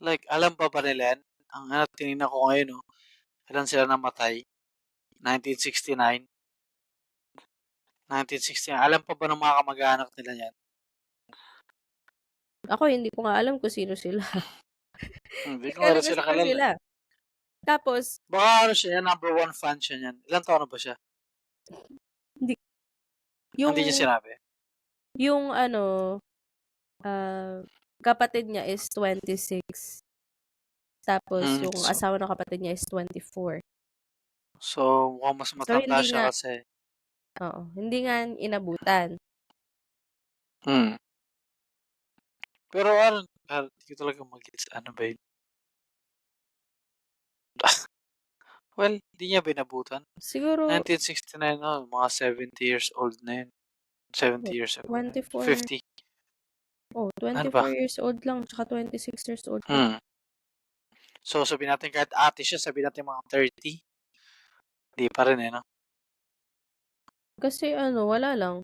[SPEAKER 2] like, alam pa ba nila yan? Ang tinignan ko ngayon, ilan sila namatay? 1969. 1969. Alam pa ba ng mga kamag-anak nila yan?
[SPEAKER 1] ako hindi ko nga alam kung sino sila.
[SPEAKER 2] Hindi
[SPEAKER 1] Hindi
[SPEAKER 2] ko
[SPEAKER 1] ko
[SPEAKER 2] nga
[SPEAKER 1] alam
[SPEAKER 2] rin
[SPEAKER 1] kung
[SPEAKER 2] sila
[SPEAKER 1] sino
[SPEAKER 2] kalala,
[SPEAKER 1] sila.
[SPEAKER 2] eh.
[SPEAKER 1] Tapos,
[SPEAKER 2] Baka siya yan, number one fan siya niyan. Ilang taon na ba siya?
[SPEAKER 1] hindi,
[SPEAKER 2] Hindi niya
[SPEAKER 1] yung,
[SPEAKER 2] sinabi.
[SPEAKER 1] yung kapatid niya is 26. Tapos,
[SPEAKER 2] Hmm.
[SPEAKER 1] yung asawa ng kapatid niya is 24.
[SPEAKER 2] So, mukhang mas
[SPEAKER 1] So,
[SPEAKER 2] matanda
[SPEAKER 1] hindi
[SPEAKER 2] siya
[SPEAKER 1] nga,
[SPEAKER 2] kasi.
[SPEAKER 1] hindi nga inabutan.
[SPEAKER 2] Hmm. Pero hindi ko talaga mag-gets. Ano ba yun? Well, hindi niya binabutan.
[SPEAKER 1] Siguro,
[SPEAKER 2] 1969, mga 70 years old na yun. 70 years ago na.
[SPEAKER 1] 24,
[SPEAKER 2] 50. Ano
[SPEAKER 1] 24
[SPEAKER 2] ba?
[SPEAKER 1] years old lang, tsaka 26 years old lang.
[SPEAKER 2] Hmm. So, sabihin natin kahit ate siya, sabihin natin mga 30. Di pa rin, no?
[SPEAKER 1] Kasi wala lang.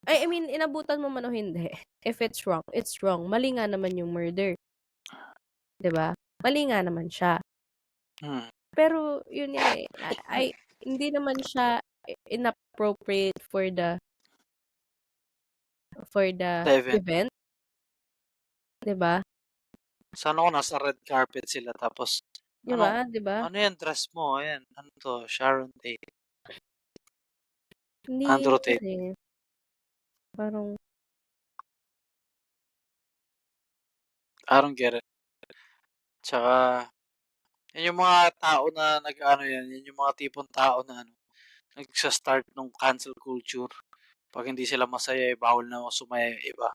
[SPEAKER 1] I mean, inabutan mo man o hindi. If it's wrong, it's wrong. Mali nga naman yung murder. 'Di ba? Mali nga naman siya. Pero yun nga eh, hindi naman siya inappropriate for the
[SPEAKER 2] The event.
[SPEAKER 1] event, 'di ba?
[SPEAKER 2] Sana ko nasa red carpet sila tapos,
[SPEAKER 1] 'Di ba? 'Di ba?
[SPEAKER 2] ano yan dress mo? Ayan, ano to? Sharon Tate.
[SPEAKER 1] Hindi
[SPEAKER 2] Andrew
[SPEAKER 1] yun
[SPEAKER 2] Tate.
[SPEAKER 1] eh. Parang,
[SPEAKER 2] I don't get it. Tsaka, yan yung mga tao na nag-ano yan yung mga tipong tao na nagsa-start ng cancel culture. Pag hindi sila masaya, bawal na sumaya yung iba.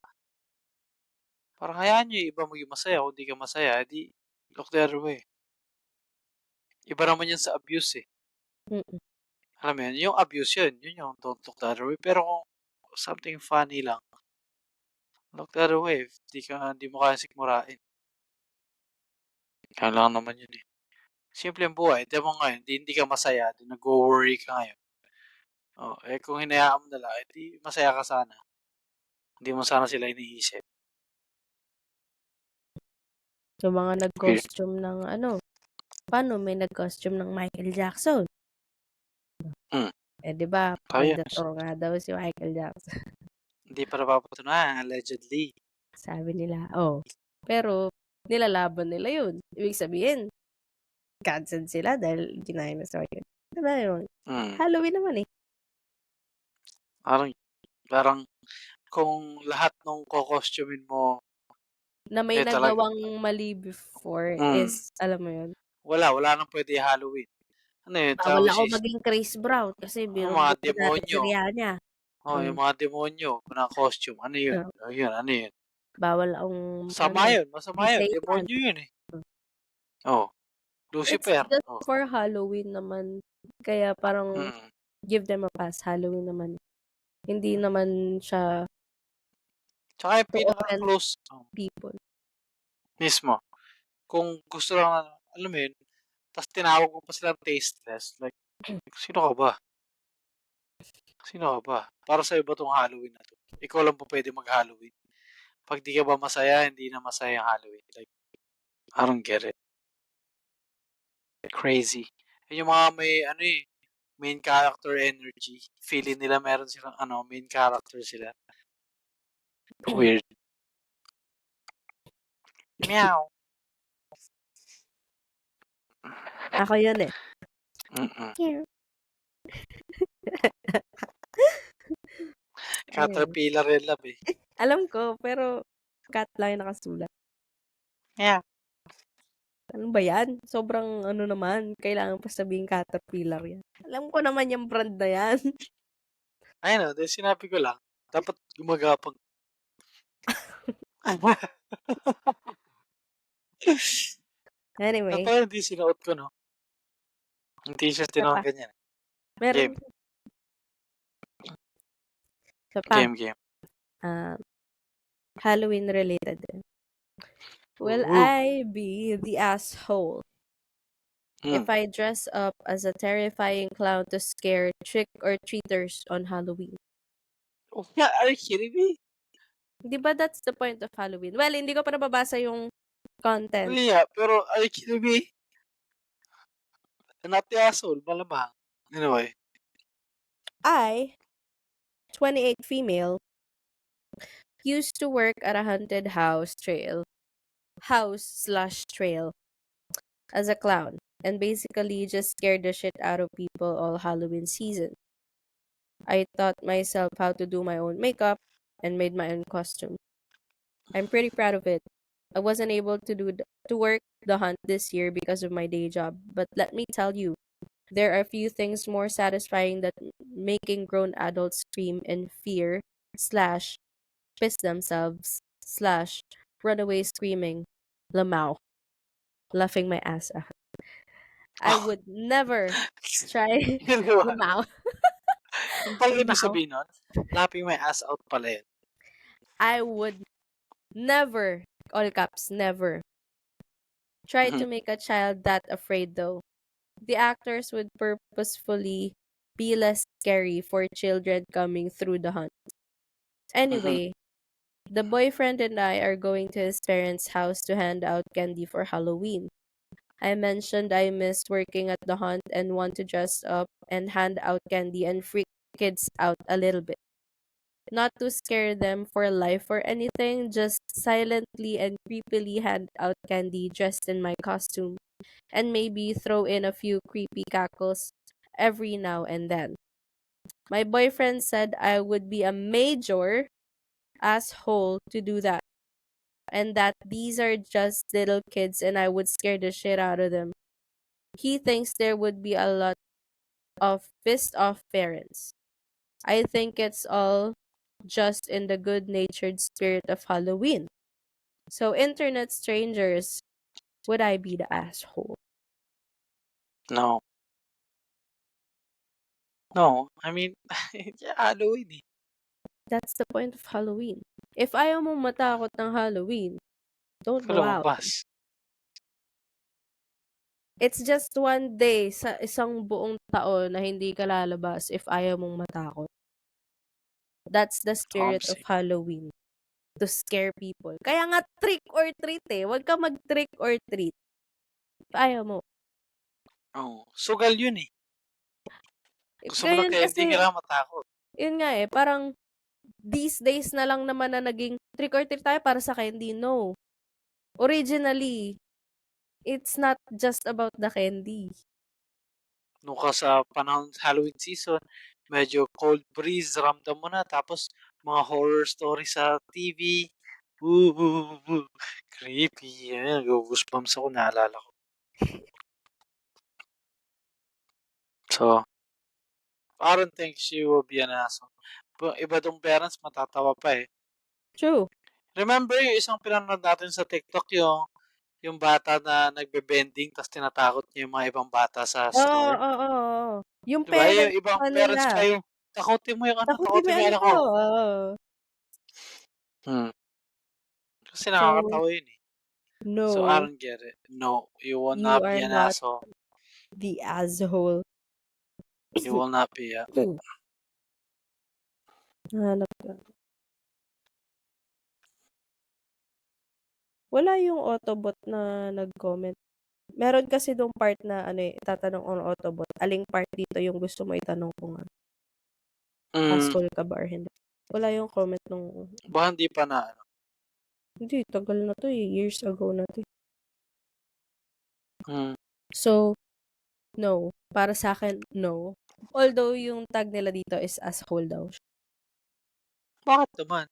[SPEAKER 2] Parang hayaan nyo yung iba maging masaya. Kung di ka masaya, edi look the other way. Iba naman yan sa abuse eh.
[SPEAKER 1] mm.
[SPEAKER 2] Alam mo yun, yung abuse yun yung don't look the other way. Pero kung something funny lang, look the other way. Di mo kaya sikmurain. Kaya lang naman yun eh. Simple ang buhay. Di mo ngayon, hindi ka masaya, di nag-worry ka ngayon. Kung hinayaan mo nila, di masaya ka sana. Hindi mo sana sila iniisip.
[SPEAKER 1] Yung mga
[SPEAKER 2] Weird.
[SPEAKER 1] nag-costume ng paano may nag-costume ng Michael Jackson?
[SPEAKER 2] Mm.
[SPEAKER 1] Eh, di ba?
[SPEAKER 2] Kaya.
[SPEAKER 1] Predator nga daw si Michael Jackson.
[SPEAKER 2] Hindi pa napapatunayan, allegedly.
[SPEAKER 1] Sabi nila, pero, nilalaban nila yun. Ibig sabihin, cancelled sila dahil dinosaur yun. Diba yun? Halloween naman eh.
[SPEAKER 2] Parang, kung lahat ng kokostumin mo,
[SPEAKER 1] Na may
[SPEAKER 2] talaga.
[SPEAKER 1] nagawang mali before is, alam mo yun?
[SPEAKER 2] Wala nang pwede Halloween. Ano yun?
[SPEAKER 1] Bawal
[SPEAKER 2] Tapos
[SPEAKER 1] ako maging Chris Brown kasi
[SPEAKER 2] mga
[SPEAKER 1] binubog ko dati si
[SPEAKER 2] demonyo.
[SPEAKER 1] Rihanna.
[SPEAKER 2] Yung mga demonyo na costume. Ano yun? Ano yun?
[SPEAKER 1] Bawal akong,
[SPEAKER 2] Masama yun.
[SPEAKER 1] Satan.
[SPEAKER 2] Demonyo yun eh.
[SPEAKER 1] It's
[SPEAKER 2] Lucifer.
[SPEAKER 1] just for Halloween naman. Kaya parang, give them a pass. Halloween naman. Hindi naman siya
[SPEAKER 2] Tsaka yung
[SPEAKER 1] to offend
[SPEAKER 2] pinaka-close
[SPEAKER 1] people.
[SPEAKER 2] mismo. Kung gusto lang, alam mo yun, tapos tinawag mo pa silang tasteless. Like, sino ka ba? Sino ka ba? Para sa iba tong Halloween na to. Ikaw lang po pwede mag-Halloween. Pag di ka ba masaya, hindi na masaya ang Halloween. Like, I don't get it. Crazy. Yung mga may, main character energy. Feeling nila meron silang, main character sila. Weird. Meow.
[SPEAKER 1] Ako yun eh.
[SPEAKER 2] Caterpillar yung love eh.
[SPEAKER 1] Alam ko, pero cat lang yung nakasulat.
[SPEAKER 2] Yeah.
[SPEAKER 1] Ano ba yan? Sobrang naman, kailangan pa sabihin Caterpillar yan. Alam ko naman yung brand na yan.
[SPEAKER 2] Ayun dahil sinabi ko lang, dapat gumagapang.
[SPEAKER 1] Anyway.
[SPEAKER 2] Pero hindi sinuot ko, no? Yung t-shirt din ako ganyan.
[SPEAKER 1] Meron.
[SPEAKER 2] Game.
[SPEAKER 1] Halloween related din. Will I be the asshole if I dress up as a terrifying clown to scare trick-or-treaters on Halloween?
[SPEAKER 2] Oh, yeah, are you kidding me?
[SPEAKER 1] Di ba that's the point of Halloween? Well, hindi ko pa nababasa yung content.
[SPEAKER 2] Yeah, pero are you kidding me? Not the asshole, malamang. Anyway.
[SPEAKER 1] I, 28 female, used to work at a haunted house/trail as a clown and basically just scared the shit out of people all Halloween season. I taught myself how to do my own makeup and made my own costume. I'm pretty proud of it. I wasn't able to work the hunt this year because of my day job, but let me tell you, there are few things more satisfying than making grown adults scream in fear / piss themselves / run away screaming, lamau, laughing my ass out. I would never try lamau.
[SPEAKER 2] Yung pala ibig sabihin nun, laughing my ass out pala yun.
[SPEAKER 1] I would never, all caps, never, try to make a child that afraid though. The actors would purposefully be less scary for children coming through the hunt. Anyway, the boyfriend and I are going to his parents' house to hand out candy for Halloween. I mentioned I miss working at the hunt and want to dress up and hand out candy and freak kids out a little bit. Not to scare them for life or anything, just silently and creepily hand out candy dressed in my costume, and maybe throw in a few creepy cackles every now and then. My boyfriend said I would be a major asshole to do that, and that these are just little kids and I would scare the shit out of them. He thinks there would be a lot of pissed off parents. I think it's all just in the good natured spirit of Halloween. So, internet strangers, would I be the asshole?
[SPEAKER 2] No. No. I mean, yeah, Halloween eh.
[SPEAKER 1] That's the point of Halloween. If ayaw mong matakot ng Halloween, don't go out.
[SPEAKER 2] Lumabas.
[SPEAKER 1] It's just one day sa isang buong taon na hindi ka lalabas if ayaw mong matakot. That's the spirit of
[SPEAKER 2] Homesick.
[SPEAKER 1] Halloween. To scare people. Kaya nga trick or treat eh. Huwag ka mag-trick or treat. If ayaw mo.
[SPEAKER 2] Oh, sugal yun eh. Gusto mo ng
[SPEAKER 1] Ngayon
[SPEAKER 2] candy,
[SPEAKER 1] kasi,
[SPEAKER 2] kailangan matakot.
[SPEAKER 1] yun nga eh, parang these days na lang naman na naging trick or treat tayo para sa candy. No. Originally, it's not just about the candy.
[SPEAKER 2] Nung ka sa panahon Halloween season, medyo cold breeze, ramdam mo na. Tapos, mga horror story sa TV. Ooh, creepy. Ayan, goosebumps ako, naalala ko. So, I don't think she will be an asshole. Iba dong parents, matatawa pa eh.
[SPEAKER 1] True.
[SPEAKER 2] Remember yung isang pinanood natin sa TikTok, yung bata na nagbe-bending tapos tinatakot niya yung mga ibang bata sa
[SPEAKER 1] Oo,
[SPEAKER 2] store?
[SPEAKER 1] oo, oo. Yung
[SPEAKER 2] Diba? Yung
[SPEAKER 1] parents
[SPEAKER 2] ibang
[SPEAKER 1] pa
[SPEAKER 2] parents pa
[SPEAKER 1] nila.
[SPEAKER 2] yung, takutin mo yung anak,
[SPEAKER 1] Takutin mo
[SPEAKER 2] takutin mo
[SPEAKER 1] yung
[SPEAKER 2] yung
[SPEAKER 1] anak
[SPEAKER 2] anak
[SPEAKER 1] ko.
[SPEAKER 2] ko.
[SPEAKER 1] Oo.
[SPEAKER 2] Kasi
[SPEAKER 1] So,
[SPEAKER 2] nakakatawa yun eh. So, I
[SPEAKER 1] no,
[SPEAKER 2] don't get it. No, you will
[SPEAKER 1] you
[SPEAKER 2] not
[SPEAKER 1] are
[SPEAKER 2] be an
[SPEAKER 1] not
[SPEAKER 2] asshole.
[SPEAKER 1] the asshole.
[SPEAKER 2] You will not be a...
[SPEAKER 1] Hanap ka. Wala yung Autobot na nag-comment. Meron kasi dong part na ano eh, tatanong ang Autobot, aling part dito yung gusto mo itanong ko nga. Asshole ka ba or hindi? Wala yung comment nung...
[SPEAKER 2] Baka hindi pa na ano.
[SPEAKER 1] Hindi, tagal na to eh. Years ago na to eh.
[SPEAKER 2] Hmm.
[SPEAKER 1] So, no. Para sa akin, no. Although yung tag nila dito is asshole daw.
[SPEAKER 2] Bakit naman?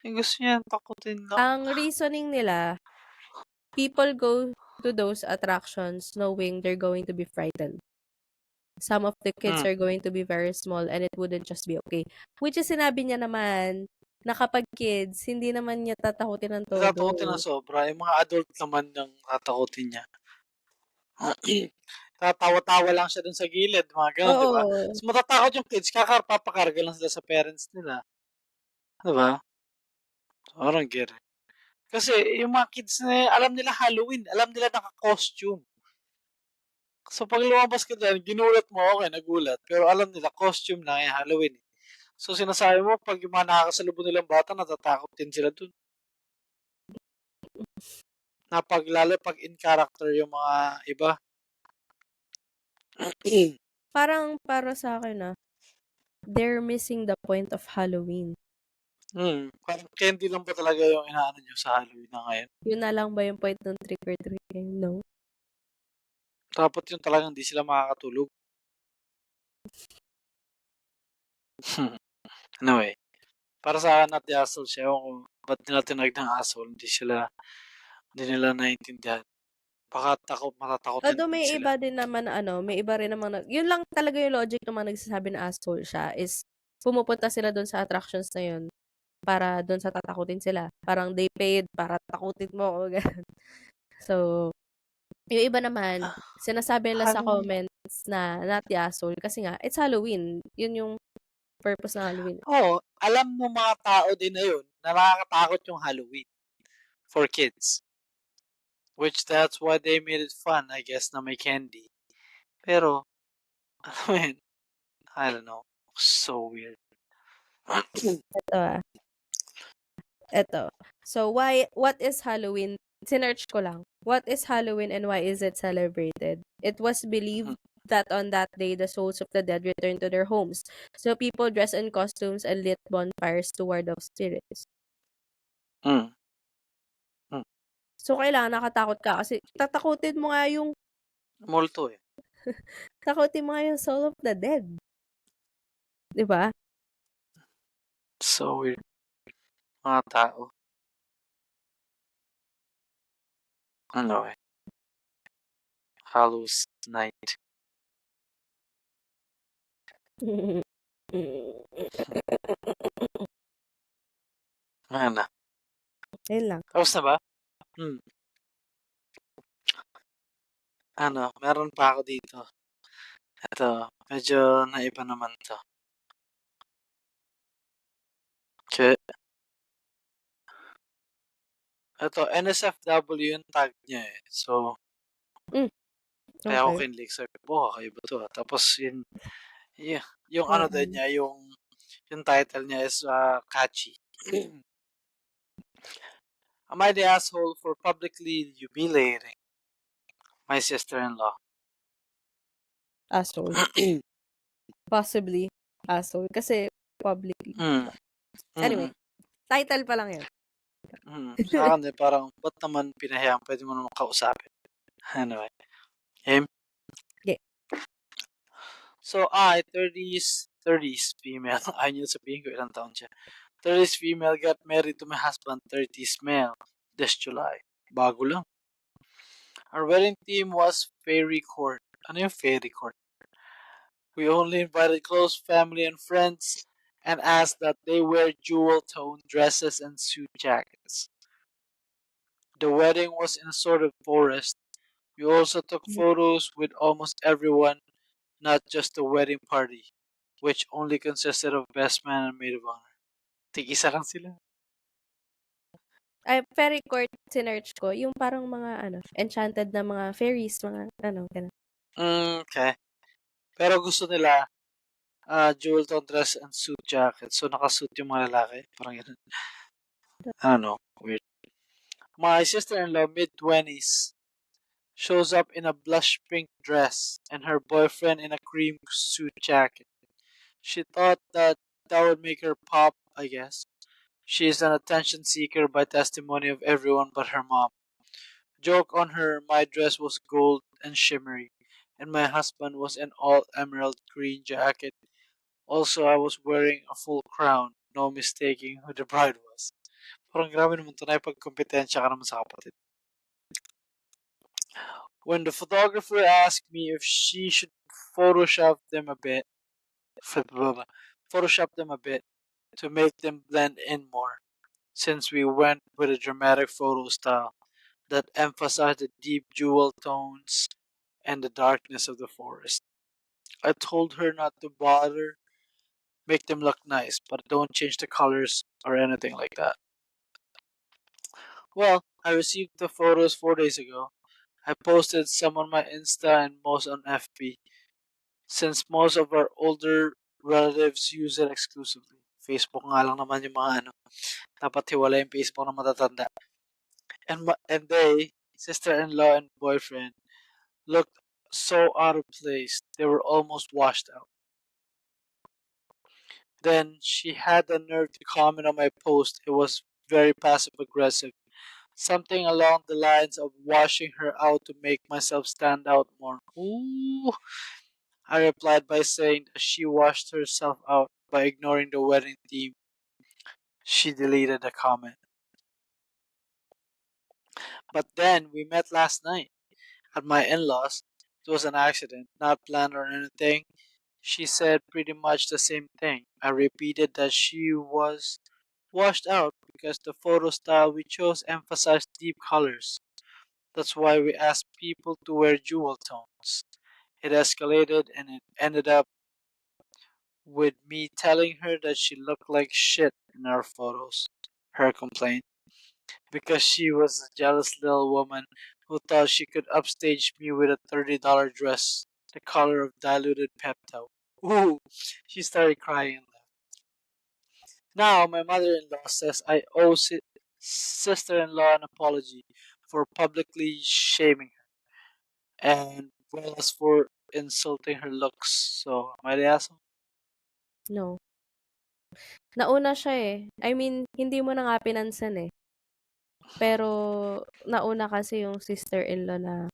[SPEAKER 2] Yung gusto niya takutin lang.
[SPEAKER 1] Ang reasoning nila, people go to those attractions knowing they're going to be frightened. Some of the kids are going to be very small and it wouldn't just be okay. Which is sinabi niya naman na kapag kids, hindi naman niya tatakutin ng todo.
[SPEAKER 2] Tatakutin ng sobra. Yung mga adult naman yung tatakutin niya. Tatawa-tawa lang siya dun sa gilid, mga ganun, di ba?
[SPEAKER 1] Oo.
[SPEAKER 2] So, matatakot yung kids, papakarga lang sila sa parents nila. Di ba? So, I don't get it. Kasi yung mga kids na alam nila Halloween, alam nila naka-costume. So, pag lumabas ka dyan, ginulat mo, okay, nagulat. Pero alam nila, costume lang yung Halloween. So, sinasabi mo, pag yung mga nakakasalubong nilang bata, natatakot din sila dun. Lalo pag in character yung mga iba.
[SPEAKER 1] Parang para sa akin they're missing the point of Halloween.
[SPEAKER 2] Parang candy lang ba talaga yung inaano nyo sa Halloween na ngayon?
[SPEAKER 1] Yun na lang ba yung point ng trick or treating? No.
[SPEAKER 2] Dapat yung talagang hindi sila makakatulog. Anyway, para sa akin not the asshole siya. Kung ba't nila tinag ng asshole, hindi nila naiintindihan. Baka matatakotin
[SPEAKER 1] Although
[SPEAKER 2] din
[SPEAKER 1] may
[SPEAKER 2] sila.
[SPEAKER 1] iba din naman may iba rin naman yun lang talaga yung logic ng mga nagsasabi na asshole siya is pumupunta sila doon sa attractions na yun para doon sa tatakutin sila. Parang they paid para takutin mo o ganun. So, yung iba naman, sinasabi nila sa
[SPEAKER 2] Halloween.
[SPEAKER 1] comments na not the asshole kasi nga, it's Halloween. Yun yung purpose ng Halloween.
[SPEAKER 2] Oo, alam mo mga tao din na yun, na nakakatakot yung Halloween for kids. Which that's why they made it fun, I guess, na may candy. Pero, alam mo yun, I don't know. So weird.
[SPEAKER 1] Ito. So, what is Halloween sinearch ko lang. What is Halloween and why is it celebrated? It was believed that on that day, the souls of the dead return to their homes. So people dress in costumes and lit bonfires to ward off spirits.
[SPEAKER 2] Mm. Mm.
[SPEAKER 1] So, kailangan nakatakot ka kasi tatakutin mo nga yung
[SPEAKER 2] Multo eh.
[SPEAKER 1] takutin mo nga yung soul of the dead. 'Di ba?
[SPEAKER 2] So weird. Mga tao. Ano eh. Hallows Night. Ano?
[SPEAKER 1] Ayun lang.
[SPEAKER 2] Tapos na ba? Ano, meron pa ako dito. Ito, medyo naiba naman to. Okay. Ito, NSFW yung tag niya eh. So, kaya ako
[SPEAKER 1] Okay.
[SPEAKER 2] kinlik. Sabi ko, kakaiba to ah. Tapos yung ano din
[SPEAKER 1] Ayan.
[SPEAKER 2] niya, yung title niya is catchy. Am I the asshole for publicly humiliating my sister-in-law?
[SPEAKER 1] Asshole. Possibly asshole kasi publicly. Anyway, title pa lang yun.
[SPEAKER 2] Sa akin eh, parang, ba't naman pinahiyang? Pwede mo naman kausapin. Anyway.
[SPEAKER 1] Okay.
[SPEAKER 2] So, 30s female. Ayaw niyo sabihin ko ilang taon siya. 30s female got married to my husband, 30s male, this July. Bago lang. Our wedding theme was fairy court. Ano yung fairy court? We only invited close family and friends and asked that they wear jewel-toned dresses and suit jackets. The wedding was in a sort of forest. We also took photos with almost everyone, not just the wedding party, which only consisted of best man and maid of honor. Tig-isa lang sila.
[SPEAKER 1] Ay, fairy court sinearch ko, yung parang mga enchanted na mga fairies, mga ganun.
[SPEAKER 2] Okay. Pero gusto nila jewel tone dress and suit jacket. So nakasuit yung mga lalaki. Parang ganun. I don't know. Weird. My sister-in-law, mid-20s, shows up in a blush pink dress and her boyfriend in a cream suit jacket. She thought that would make her pop, I guess. She is an attention seeker by testimony of everyone but her mom. Joke on her, my dress was gold and shimmery, and my husband was an all emerald green jacket. Also, I was wearing a full crown, no mistaking who the bride was. Parang grabe naman ito, naipagkompetensya ka naman sa kapatid. When the photographer asked me if she should Photoshop them a bit to make them blend in more, since we went with a dramatic photo style that emphasized the deep jewel tones and the darkness of the forest. I told her not to bother, make them look nice, but don't change the colors or anything like that. Well, I received the photos 4 days ago. I posted some on my Insta and most on FB, since most of our older relatives use it exclusively. Facebook nga lang naman yung mga dapat hiwala yung Facebook ng matatanda. And they, sister-in-law and boyfriend, looked so out of place, they were almost washed out. Then she had the nerve to comment on my post. It was very passive aggressive. Something along the lines of washing her out to make myself stand out more. Ooh. I replied by saying that she washed herself out by ignoring the wedding theme. She deleted the comment. But then we met last night at my in-laws. It was an accident, not planned or anything. She said pretty much the same thing. I repeated that she was washed out because the photo style we chose emphasized deep colors. That's why we asked people to wear jewel tones. It escalated and it ended up with me telling her that she looked like shit in our photos. Her complaint. Because she was a jealous little woman who thought she could upstage me with a $30 dress, the color of diluted Pepto. Ooh, she started crying and left. Now, my mother-in-law says I owe sister-in-law an apology for publicly shaming her, and well as for insulting her looks. So, am I the asshole?
[SPEAKER 1] No. Nauna siya eh. I mean, hindi mo na nga pinansin eh. Pero, nauna kasi yung sister-in-law na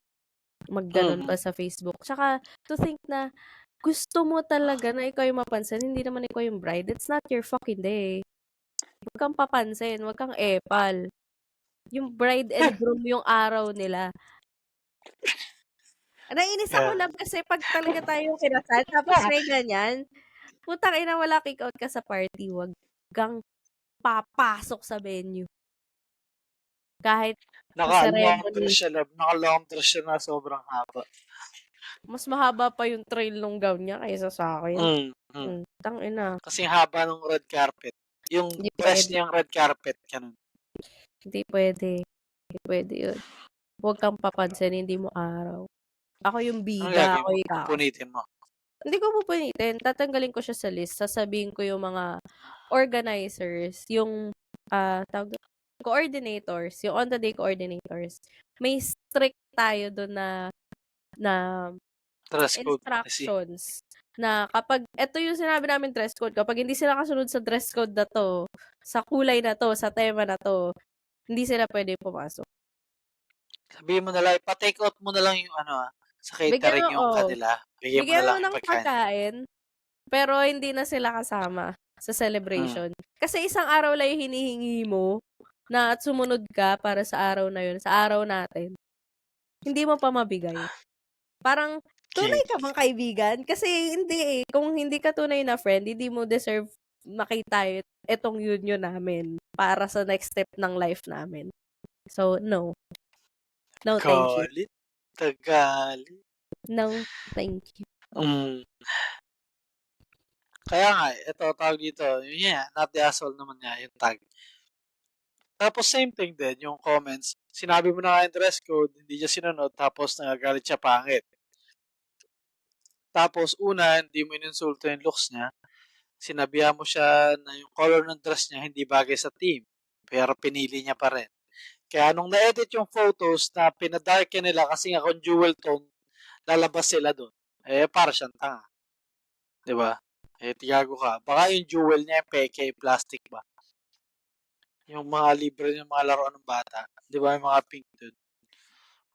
[SPEAKER 1] magganon pa sa Facebook. Tsaka, to think na, gusto mo talaga na ikaw yung mapansin, hindi naman ikaw yung bride. It's not your fucking day. Huwag kang papansin, huwag kang epal. Yung bride and groom yung araw nila. Nainis ako
[SPEAKER 2] Yeah.
[SPEAKER 1] lang kasi pag talaga tayong kinasal, tapos may ganyan, putang ina, wala kick out ka sa party, wag kang papasok sa venue. Kahit sa
[SPEAKER 2] Naka-long dress
[SPEAKER 1] ceremony,
[SPEAKER 2] siya, love. Naka-long dress siya na sobrang haba.
[SPEAKER 1] mas mahaba pa yung trail nung gown niya kaysa sa akin. Tangina.
[SPEAKER 2] Kasi haba nung red carpet. Yung
[SPEAKER 1] Hindi
[SPEAKER 2] dress
[SPEAKER 1] pwede.
[SPEAKER 2] niyang red carpet, ganun.
[SPEAKER 1] Hindi pwede. Hindi pwede yun. Huwag kang papansin, hindi mo araw. Ako yung
[SPEAKER 2] Ano
[SPEAKER 1] bida,
[SPEAKER 2] gagawin
[SPEAKER 1] ako
[SPEAKER 2] mo?
[SPEAKER 1] yung kakas.
[SPEAKER 2] Pupunitin mo.
[SPEAKER 1] Hindi ko pupunitin. Tatanggalin ko siya sa list. Sasabihin ko yung mga organizers, yung tawag doon, coordinators, yung on the day coordinators. May strict tayo doon na
[SPEAKER 2] Dress code. I see.
[SPEAKER 1] instructions na kapag ito yung sinabi namin dress code, kapag hindi sila kasunod sa dress code na to, sa kulay na to, sa tema na to, hindi sila pwede pumasok.
[SPEAKER 2] Sabihin mo na lang, pa-take out mo na lang yung sa
[SPEAKER 1] Bigyan
[SPEAKER 2] catering
[SPEAKER 1] mo,
[SPEAKER 2] yung kanila. Bigyan mo na
[SPEAKER 1] bigyan mo
[SPEAKER 2] lang yung
[SPEAKER 1] ng
[SPEAKER 2] pagkain.
[SPEAKER 1] pagkain, pero hindi na sila kasama sa celebration. Kasi isang araw lang yung hinihingi mo na at sumunod ka para sa araw na yun, sa araw natin. Hindi mo pa mabigay. Parang, tunay ka bang kaibigan? Kasi hindi eh. Kung hindi ka tunay na friend, hindi mo deserve makita itong union namin para sa next step ng life namin. So, no. No, thank you.
[SPEAKER 2] Galit. Tagalit.
[SPEAKER 1] No, thank you.
[SPEAKER 2] Kaya nga, ito, tawag dito. Yeah, not the asshole naman nga yung tag. Tapos same thing din, yung comments. Sinabi mo na nga yung dress code, hindi niya sinunod, tapos nagagalit siya pangit. Tapos una, hindi mo ininsulto yung looks niya. Sinabihan mo siya na yung color ng dress niya hindi bagay sa team. Pero pinili niya pa rin. Kaya nung na-edit yung photos na pinadarken nila kasi nga kung jewel tone, lalabas sila doon. Para siyang tanga. Diba? Tigago ka. Baka yung jewel niya, peke, plastic ba? Yung mga libre yung mga laruan ng bata. Diba? Yung mga pink doon.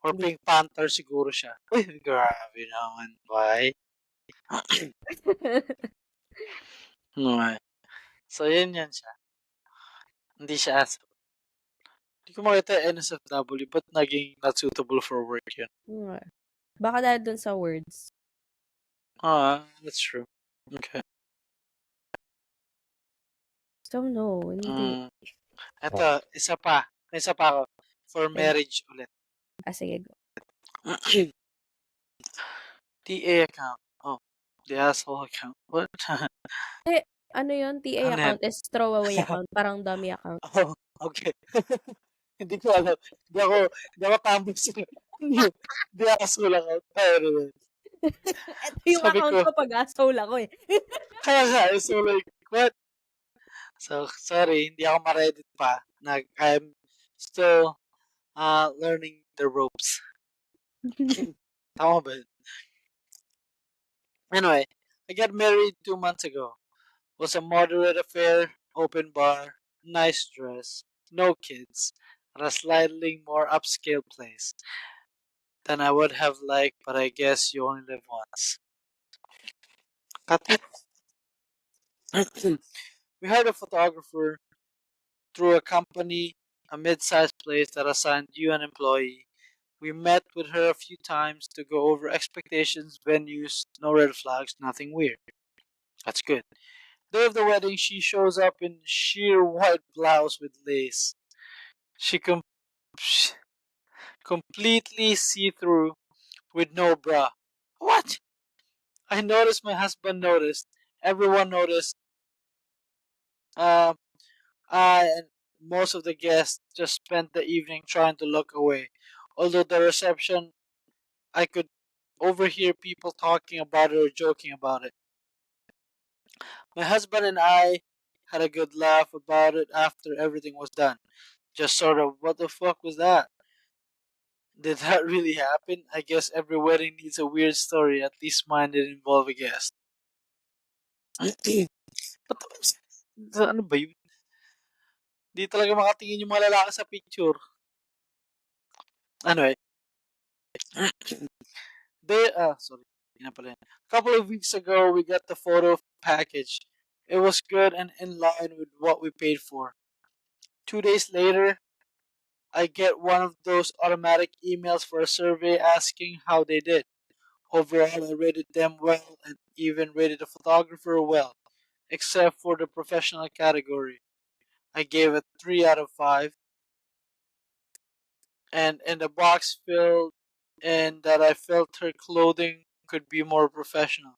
[SPEAKER 2] Or Pink Panther siguro siya. Uy, grabe naman. Why? Okay. So, yun siya. Hindi siya asshole. Hindi ko makita NSFW, but naging not suitable for work yun?
[SPEAKER 1] Baka dahil dun sa words.
[SPEAKER 2] That's true. Okay.
[SPEAKER 1] So, no, hindi.
[SPEAKER 2] Ito, isa pa. May isa pa ako. For marriage ulit.
[SPEAKER 1] Sige, go.
[SPEAKER 2] TA account. Oh, the asshole account. What?
[SPEAKER 1] Ano yun? TA
[SPEAKER 2] Ano yan?
[SPEAKER 1] account is throwaway account. Parang dummy account.
[SPEAKER 2] Oh, okay. Hindi ko alam. Hindi ako tambay sila. Hindi asshole account. Anyway.
[SPEAKER 1] Ito yung
[SPEAKER 2] Sabi
[SPEAKER 1] account
[SPEAKER 2] ko,
[SPEAKER 1] ko pag asshole ako eh.
[SPEAKER 2] kaya nga, so like, what? So, sorry, hindi ako ma-reddit pa. I'm still learning the ropes. Tama ba yun? Anyway, I got married 2 months ago. Was a moderate affair, open bar, nice dress, no kids, at a slightly more upscale place than I would have liked, but I guess you only live once. Cut it. We hired a photographer through a company, a mid-sized place that assigned you an employee. We met with her a few times to go over expectations, venues, no red flags, nothing weird. That's good. Day of the wedding, she shows up in sheer white blouse with lace. She completely see-through with no bra. What? I noticed, my husband noticed, everyone noticed. I and most of the guests just spent the evening trying to look away. Although the reception, I could overhear people talking about it or joking about it. My husband and I had a good laugh about it after everything was done. Just sort of, what the fuck was that? Did that really happen? I guess every wedding needs a weird story. At least mine didn't involve a guest. Ba't ano ba yun? Di talaga makatingin yung mga lalaki sa picture. Ano eh? Sorry. Yun na pala yun. A couple of weeks ago, we got the photo package. It was good and in line with what we paid for. 2 days later, I get one of those automatic emails for a survey asking how they did. Overall, I rated them well and even rated the photographer well, except for the professional category. I gave it 3 out of 5, and in the box filled in that I felt her clothing could be more professional.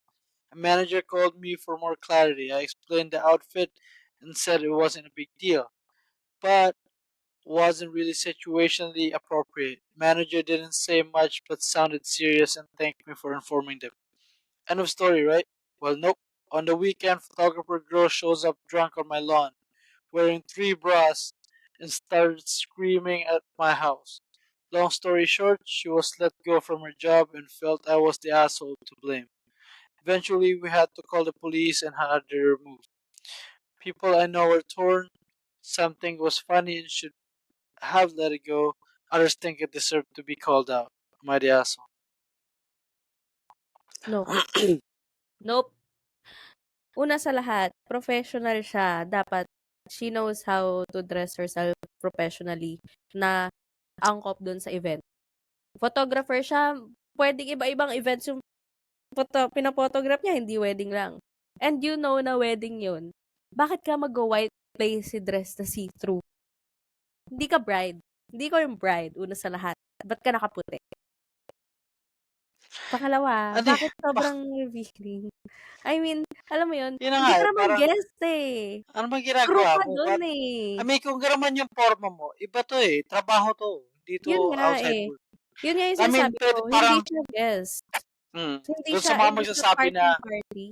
[SPEAKER 2] A manager called me for more clarity. I explained the outfit and said it wasn't a big deal, but wasn't really situationally appropriate. Manager didn't say much but sounded serious and thanked me for informing them. End of story, right? Well, nope. On the weekend, photographer girl shows up drunk on my lawn, wearing 3 bras, and started screaming at my house. Long story short, she was let go from her job and felt I was the asshole to blame. Eventually, we had to call the police and had her removed. People I know were torn. Some think it was funny and should have let it go. Others think it deserved to be called out. Am I the asshole?
[SPEAKER 1] No. Nope. Una sa lahat, professional siya. Dapat she knows how to dress herself professionally na angkop dun sa event. Photographer siya, pwedeng iba-ibang events yung pina-photograph niya, hindi wedding lang. And you know na wedding yun. Bakit ka mag-white lacy dress na see-through? Hindi ka bride. Hindi ko yung bride, una sa lahat. Ba't ka nakaputi? Pangalawa,
[SPEAKER 2] Ano
[SPEAKER 1] bakit
[SPEAKER 2] bak
[SPEAKER 1] sobrang revealing? I mean, alam mo yun,
[SPEAKER 2] yun na
[SPEAKER 1] hindi
[SPEAKER 2] nga
[SPEAKER 1] ka
[SPEAKER 2] eh,
[SPEAKER 1] naman
[SPEAKER 2] parang
[SPEAKER 1] guest eh.
[SPEAKER 2] ano bang
[SPEAKER 1] Crew
[SPEAKER 2] ginagawa
[SPEAKER 1] ka
[SPEAKER 2] mo?
[SPEAKER 1] dun
[SPEAKER 2] I
[SPEAKER 1] eh.
[SPEAKER 2] mean, kung gano'n yung forma mo, iba to eh, trabaho to, hindi
[SPEAKER 1] Yun
[SPEAKER 2] to
[SPEAKER 1] nga
[SPEAKER 2] outside
[SPEAKER 1] eh.
[SPEAKER 2] work.
[SPEAKER 1] Yun nga yung
[SPEAKER 2] I mean,
[SPEAKER 1] sinasabi
[SPEAKER 2] pwede
[SPEAKER 1] ko, hindi
[SPEAKER 2] parang,
[SPEAKER 1] siya guest.
[SPEAKER 2] dun sa mga
[SPEAKER 1] Hindi siya
[SPEAKER 2] magsasabi na,
[SPEAKER 1] party.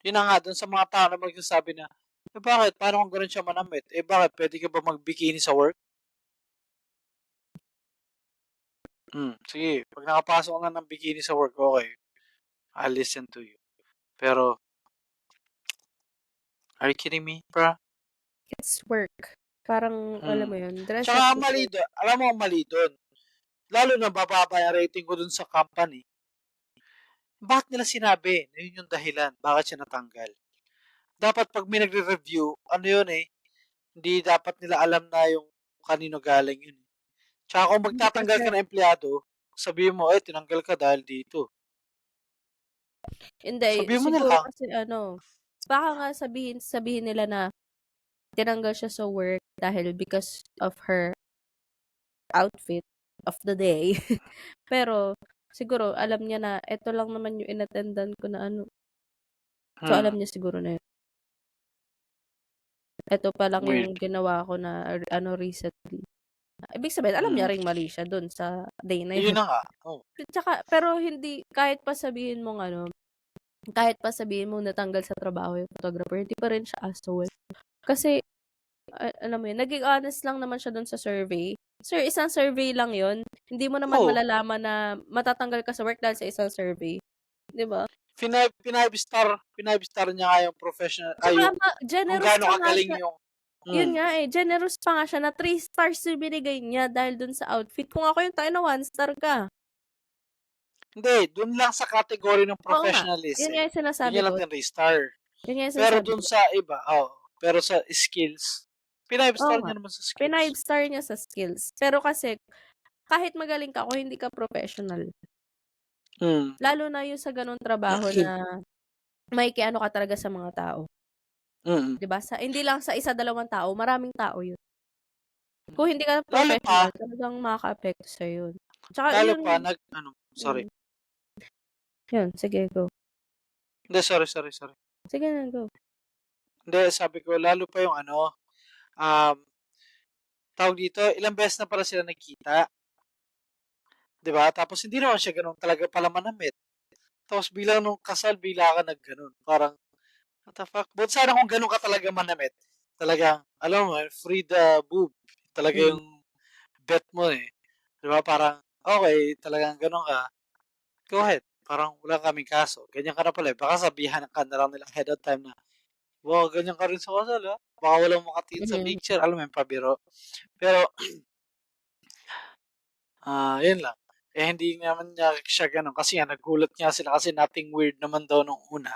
[SPEAKER 2] yun na nga, dun sa mga tao na magsasabi na, bakit, paano kung gano'n siya manamit? Bakit, pwede ka ba mag-bikini sa work? Sige, pag nakapasok ka na ng bikini sa work, okay, I'll listen to you. Pero, are you kidding me, bruh?
[SPEAKER 1] It's work. Parang, alam
[SPEAKER 2] Hmm.
[SPEAKER 1] mo yun, dress up
[SPEAKER 2] Tsaka
[SPEAKER 1] to
[SPEAKER 2] mali
[SPEAKER 1] work.
[SPEAKER 2] doon, alam mo ang mali doon. Lalo na bababa yung rating ko dun sa company. Bakit nila sinabi na yun yung dahilan? Bakit siya natanggal? Dapat pag may nagre-review, ano yun eh, hindi dapat nila alam na yung kanino galing yun. Tsaka kung
[SPEAKER 1] Hindi
[SPEAKER 2] magtatanggal
[SPEAKER 1] kasi,
[SPEAKER 2] ka ng empleyado, sabihin mo, tinanggal ka dahil dito.
[SPEAKER 1] hindi,
[SPEAKER 2] Sabihin mo na
[SPEAKER 1] siguro
[SPEAKER 2] lang.
[SPEAKER 1] kasi baka nga sabihin nila na tinanggal siya sa work dahil because of her outfit of the day. Pero, siguro, alam niya na, eto lang naman yung inattendan ko na So, alam
[SPEAKER 2] Hmm,
[SPEAKER 1] niya siguro na yun. Eto pa lang
[SPEAKER 2] weird.
[SPEAKER 1] yung ginawa ko na, recently. Ibig sabihin, alam
[SPEAKER 2] Hmm.
[SPEAKER 1] niya ring mali siya dun sa day na
[SPEAKER 2] Yun
[SPEAKER 1] yun.
[SPEAKER 2] na nga. Oh.
[SPEAKER 1] Tsaka, pero hindi, kahit pa sabihin mong natanggal sa trabaho yung photographer, hindi pa rin siya asshole. Kasi, alam mo yun, naging honest lang naman siya dun sa survey. Sir, isang survey lang yun. Hindi mo naman
[SPEAKER 2] Oh,
[SPEAKER 1] malalaman na matatanggal ka sa work dahil sa isang survey. 'Di ba?
[SPEAKER 2] pinaive-star niya nga yung professional,
[SPEAKER 1] Tsaka
[SPEAKER 2] yung kung
[SPEAKER 1] generous
[SPEAKER 2] gaano
[SPEAKER 1] pa nga
[SPEAKER 2] kagaling
[SPEAKER 1] siya.
[SPEAKER 2] yung,
[SPEAKER 1] Yun
[SPEAKER 2] hmm.
[SPEAKER 1] nga eh, generous pa nga siya na 3 stars yung binigay niya dahil dun sa outfit. Kung ako yung tayo na 1 star ka.
[SPEAKER 2] Hindi, dun lang sa category ng
[SPEAKER 1] Oo nga.
[SPEAKER 2] professionalist
[SPEAKER 1] Yun nga
[SPEAKER 2] eh.
[SPEAKER 1] yung
[SPEAKER 2] Dun
[SPEAKER 1] sinasabi
[SPEAKER 2] niya
[SPEAKER 1] ko.
[SPEAKER 2] lang din-star.
[SPEAKER 1] Yun nga yung
[SPEAKER 2] Pero
[SPEAKER 1] sinasabi
[SPEAKER 2] dun
[SPEAKER 1] ko.
[SPEAKER 2] sa iba, pero sa skills,
[SPEAKER 1] Oo
[SPEAKER 2] pinaive-star
[SPEAKER 1] nga.
[SPEAKER 2] niya naman sa skills.
[SPEAKER 1] 5 star niya sa skills. Pero kasi, kahit magaling ka kung hindi ka professional,
[SPEAKER 2] Hmm.
[SPEAKER 1] lalo na yung sa ganung trabaho na makikiano ka talaga sa mga tao.
[SPEAKER 2] Mm.
[SPEAKER 1] 'Di ba? Hindi lang sa isa, dalawang tao, maraming tao yun. Kung hindi ka
[SPEAKER 2] Lalo pa,
[SPEAKER 1] professional, talagang makakaapekto sa'yo yun. Tsaka
[SPEAKER 2] lalo
[SPEAKER 1] yun,
[SPEAKER 2] pa sorry.
[SPEAKER 1] hmm, yun, sige go.
[SPEAKER 2] Hindi, sorry.
[SPEAKER 1] Sige na, go.
[SPEAKER 2] Hindi, sabi ko, lalo pa yung um, tawag dito, ilang beses na pala sila nagkita. 'Di ba? Tapos hindi naman siya ganun talaga pala manamit. Tapos bilang nung kasal, bigla ka nagganon. Parang, what the fuck? But sana kung ganun ka talaga manamit, talagang, alam mo, free the boob. Talaga
[SPEAKER 1] Mm.
[SPEAKER 2] yung bet mo eh. Di ba parang, okay, talagang gano'n ka, go ahead. Parang wala kaming kaso. Ganyan ka na pala. Baka sabihan ka na lang nila ahead of time na, wow, ganyan ka rin sa kasal, ha? Baka walang makatingin sa
[SPEAKER 1] Mhm.
[SPEAKER 2] picture. Alam mo yung pabiro. Pero, yun lang. Eh, hindi naman niya siya gano'n kasi nga nagulat nga sila kasi nothing weird naman daw nung una.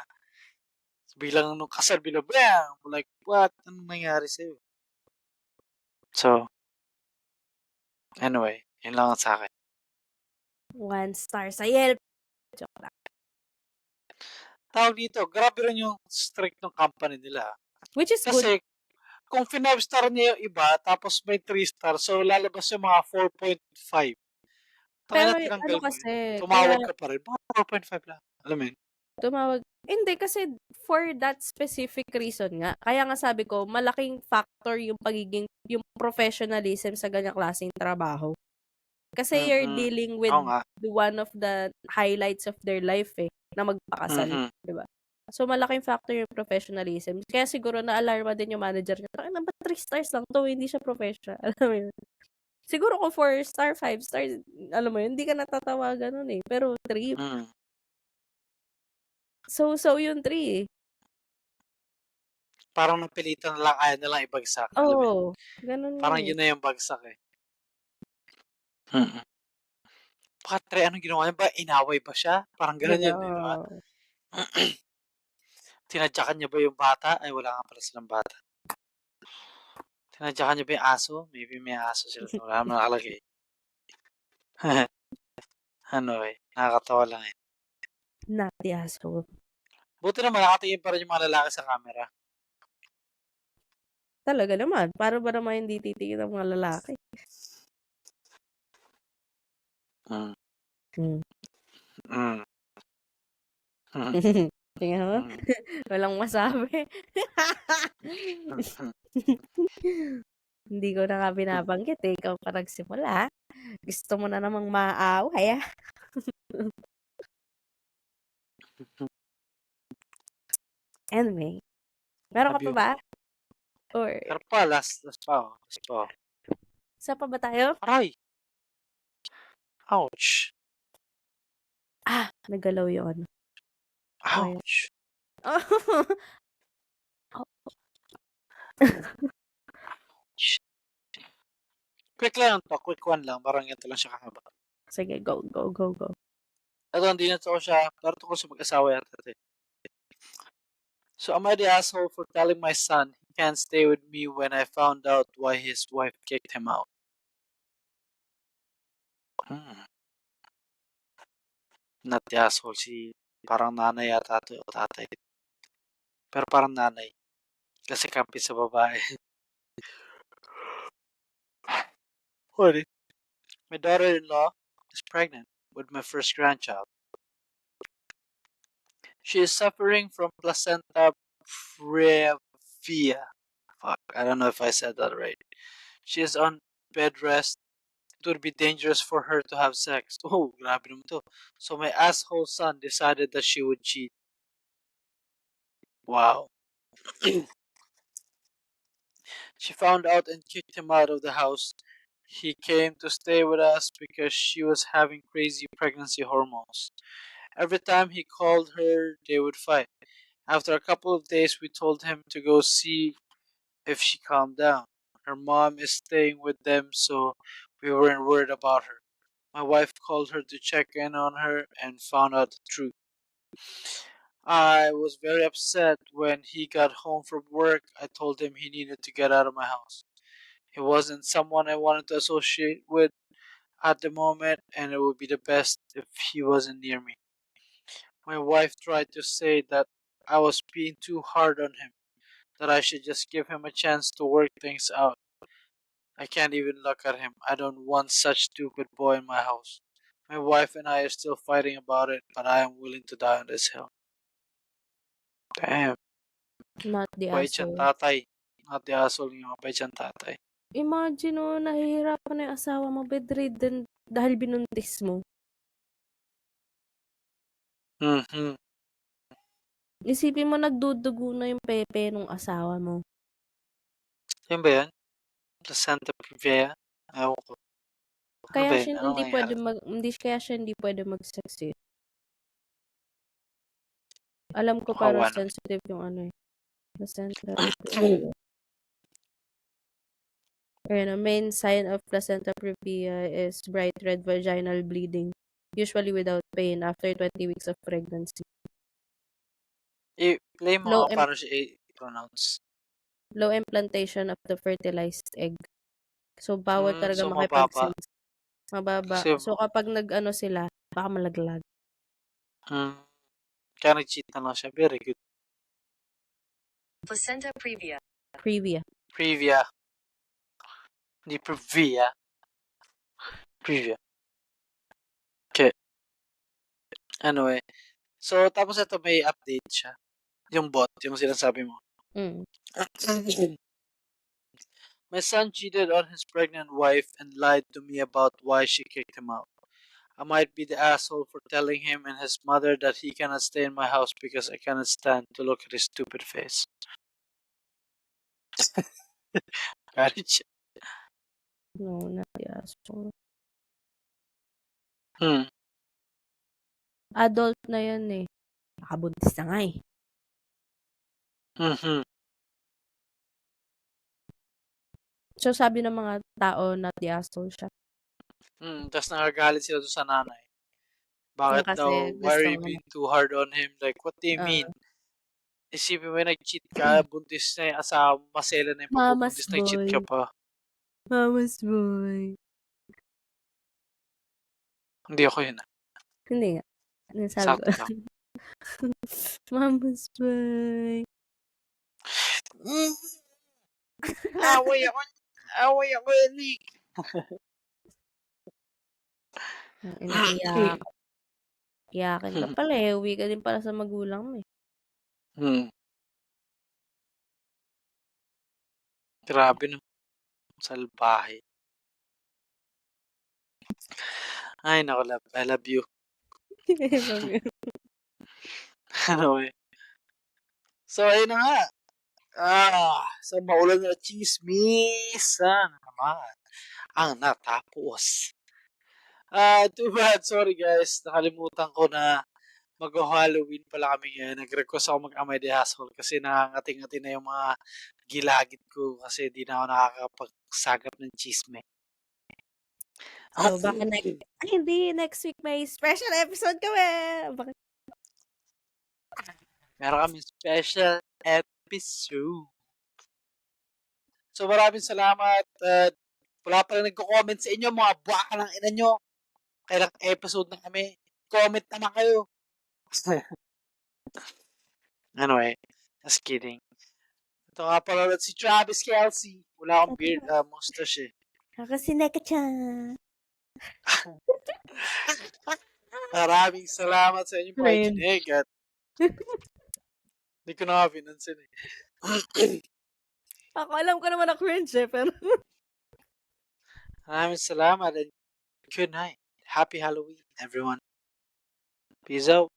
[SPEAKER 2] So, biglang nung kasal, biglang bam! Like, what? Anong nangyari sa'yo? So, anyway, yun lang ang sa'kin.
[SPEAKER 1] 1 star sa Yelp. Joke lang.
[SPEAKER 2] Tawag dito, grabe rin yung strict ng company nila.
[SPEAKER 1] Which is good.
[SPEAKER 2] Kasi, kung 5-star niya yung iba, tapos may 3-star, so lalabas yung mga 4.5.
[SPEAKER 1] Pero
[SPEAKER 2] Tangina,
[SPEAKER 1] ano
[SPEAKER 2] tinanggal mo yun.
[SPEAKER 1] kasi, kaya
[SPEAKER 2] Tumawag ka pa rin, mga 4.5 lang. Alam mo yun?
[SPEAKER 1] tumawag hindi kasi for that specific reason nga. Kaya nga sabi ko, malaking factor yung yung professionalism sa ganyang klaseng trabaho. Kasi you're
[SPEAKER 2] Mm.
[SPEAKER 1] dealing with
[SPEAKER 2] Oo nga.
[SPEAKER 1] one of the highlights of their life na magpakasal,
[SPEAKER 2] Mhm.
[SPEAKER 1] 'di ba? So malaking factor yung professionalism. Kaya siguro na-alarma din yung manager niya. Tangina ba 3 stars lang 'to, hindi siya professional. Alam mo yun? Siguro kung 4 star, 5 star, alam mo yun, hindi ka natatawagan nun eh. Pero 3,
[SPEAKER 2] Mm.
[SPEAKER 1] so yung 3 eh.
[SPEAKER 2] Parang napilitan na lang, ayaw nilang ibagsak, alam mo yun?
[SPEAKER 1] Oo, ganun yun
[SPEAKER 2] Parang
[SPEAKER 1] eh.
[SPEAKER 2] yun na yung bagsak, eh. Mm. Bakit 3, anong ginawa niya ba? Inaway ba siya? Parang
[SPEAKER 1] 'Di
[SPEAKER 2] gano'n
[SPEAKER 1] ba?
[SPEAKER 2] yun, eh, di ba? Tinadyakan niya ba yung bata? Ay, wala nga pala silang bata. Tinadyakan niya ba yung aso? Maybe may aso sila dun, wala naman nakalagay. Ano, eh, nakakatawa lang, eh.
[SPEAKER 1] Not the asshole.
[SPEAKER 2] Buti naman nakatingin pa rin yung mga lalaki sa camera.
[SPEAKER 1] Talaga naman, para ba naman hindi titingin ang mga lalaki?
[SPEAKER 2] Mm.
[SPEAKER 1] Hmm.
[SPEAKER 2] Mm. Mm.
[SPEAKER 1] Tingnan mo,
[SPEAKER 2] Mm.
[SPEAKER 1] walang masabi.
[SPEAKER 2] Mm.
[SPEAKER 1] Hindi ko na nga binabanggit eh, ikaw pa nagsimula. Gusto mo na namang maaway ah. Anyway, meron ka
[SPEAKER 2] Love
[SPEAKER 1] pa
[SPEAKER 2] you.
[SPEAKER 1] ba? Or
[SPEAKER 2] Pero pa, last pa ako. Last pa ako.
[SPEAKER 1] isa pa ba tayo?
[SPEAKER 2] Aray! Ouch!
[SPEAKER 1] Nagalaw yung ano. Wire.
[SPEAKER 2] Ouch! Quick lang to, quick one lang. Parang ganito lang siya kahaba.
[SPEAKER 1] Sige, go, go, go, go.
[SPEAKER 2] Ito, hindi na to siya. Pero tungkol sa mag-asawa yata ito, eh. So, am I the asshole for telling my son he can't stay with me when I found out why his wife kicked him out? Hmm. Not the asshole, si parang nanay yata ito o tatay. Pero parang nanay. Kasi kampi sa babae. Sorry. My daughter-in-law is pregnant with my first grandchild. She is suffering from placenta previa. Fuck, I don't know if I said that right. She is on bed rest. It would be dangerous for her to have sex. Oh, grabe naman to. So my asshole son decided that she would cheat. Wow. She found out and kicked him out of the house. He came to stay with us because she was having crazy pregnancy hormones. Every time he called her, they would fight. After a couple of days, we told him to go see if she calmed down. Her mom is staying with them, so we weren't worried about her. My wife called her to check in on her and found out the truth. I was very upset when he got home from work. I told him he needed to get out of my house. He wasn't someone I wanted to associate with at the moment, and it would be the best if he wasn't near me. My wife tried to say that I was being too hard on him, that I should just give him a chance to work things out. I can't even look at him. I don't want such stupid boy in my house. My wife and I are still fighting about it, but I am willing to die on this hill. Damn.
[SPEAKER 1] Not the
[SPEAKER 2] Bait siyang
[SPEAKER 1] asshole.
[SPEAKER 2] tatay. Not the asshole nga, bait siyang tatay.
[SPEAKER 1] Imagine oh, nahihirapan na yung asawa mo, bedridden dahil binuntis mo.
[SPEAKER 2] Mhm.
[SPEAKER 1] Isipin mo nagdudugo na yung pepe nung asawa mo.
[SPEAKER 2] Yun ba yun? Placenta previa? Ewan ko. Ano
[SPEAKER 1] Kaya
[SPEAKER 2] ba yun?
[SPEAKER 1] siya
[SPEAKER 2] Anong
[SPEAKER 1] hindi
[SPEAKER 2] nangyari?
[SPEAKER 1] pwede mag-sex eh. Alam ko pero
[SPEAKER 2] Kawawa naman.
[SPEAKER 1] sensitive yung ano eh. Placenta. Ayan, ang main sign of placenta previa is bright red vaginal bleeding, usually without pain after 20 weeks of pregnancy.
[SPEAKER 2] I-play mo
[SPEAKER 1] Low
[SPEAKER 2] nga paano siya i-pronounce.
[SPEAKER 1] low implantation of the fertilized egg. So, bawal talaga
[SPEAKER 2] So mababa.
[SPEAKER 1] makipag-sex. Mababa.
[SPEAKER 2] Kasi,
[SPEAKER 1] So, kapag nag-ano sila, baka malaglag.
[SPEAKER 2] kaya nag-cheat na lang siya. Very good.
[SPEAKER 3] Placenta previa.
[SPEAKER 1] Previa.
[SPEAKER 2] Previa. Hindi previa. Previa. Okay. Anyway. So, tapos ito may update siya. Yung bot, yung sinasabi mo.
[SPEAKER 1] Mm.
[SPEAKER 2] My son cheated on his pregnant wife and lied to me about why she kicked him out. I might be the asshole for telling him and his mother that he cannot stay in my house because I cannot stand to look at his stupid face. Galit siya.
[SPEAKER 1] No, not the asshole. Adult na yan eh. Nakabuntis na nga eh. So, sabi ng mga tao, not the asshole siya.
[SPEAKER 2] Tapos nagagalit sila doon sa nanay. Bakit
[SPEAKER 1] Kasi
[SPEAKER 2] daw, why are
[SPEAKER 1] gusto
[SPEAKER 2] you
[SPEAKER 1] nga
[SPEAKER 2] being too hard on him? Like, what do you mean? Isipin mo, nag-cheat ka, buntis na yung asawa, masela na yung
[SPEAKER 1] Mama's
[SPEAKER 2] pagbubuntis, nag-cheat ka
[SPEAKER 1] boy.
[SPEAKER 2] pa.
[SPEAKER 1] Mama's boy.
[SPEAKER 2] Hindi ako yun.
[SPEAKER 1] Hindi nga. Ano sabi ko?
[SPEAKER 2] Sakto lang.
[SPEAKER 1] Mama's boy.
[SPEAKER 2] Away ako, Nick.
[SPEAKER 1] Iyak. Iyakin ka pala eh. Uwi ka din pala sa magulang mo eh.
[SPEAKER 2] Grabe no. Salbahe. Ay, naku, love. I love you. Anyway. So, ayun na nga. So maulan na chismisan naman ang natapos. Too bad. Sorry guys. Nakalimutan ko na mag-Halloween pala kami ngayon. Nag-request ako mag-Amay the Asshole kasi nangangating-ngati na yung mga gilagid ko kasi di na ako nakakapagsagap ng chisme.
[SPEAKER 1] So, baka hindi, next week may special episode kami. Bakit?
[SPEAKER 2] Meron kami special episode. So maraming salamat. Wala pa rin nagko-comment sa inyo, mga buwaka ng ina nyo. Kailang episode na kami. Comment naman kayo. Anyway, just kidding. Ito nga pala ulit si Travis Kelsey. Wala akong beard, mustache eh.
[SPEAKER 1] Ako si Neka-chan.
[SPEAKER 2] Maraming salamat sa inyong pakikinig at hindi ko na pinansin eh.
[SPEAKER 1] Ako alam ko naman na cringe eh, pero
[SPEAKER 2] Maraming salamat and good night. Happy Halloween, everyone. Peace out.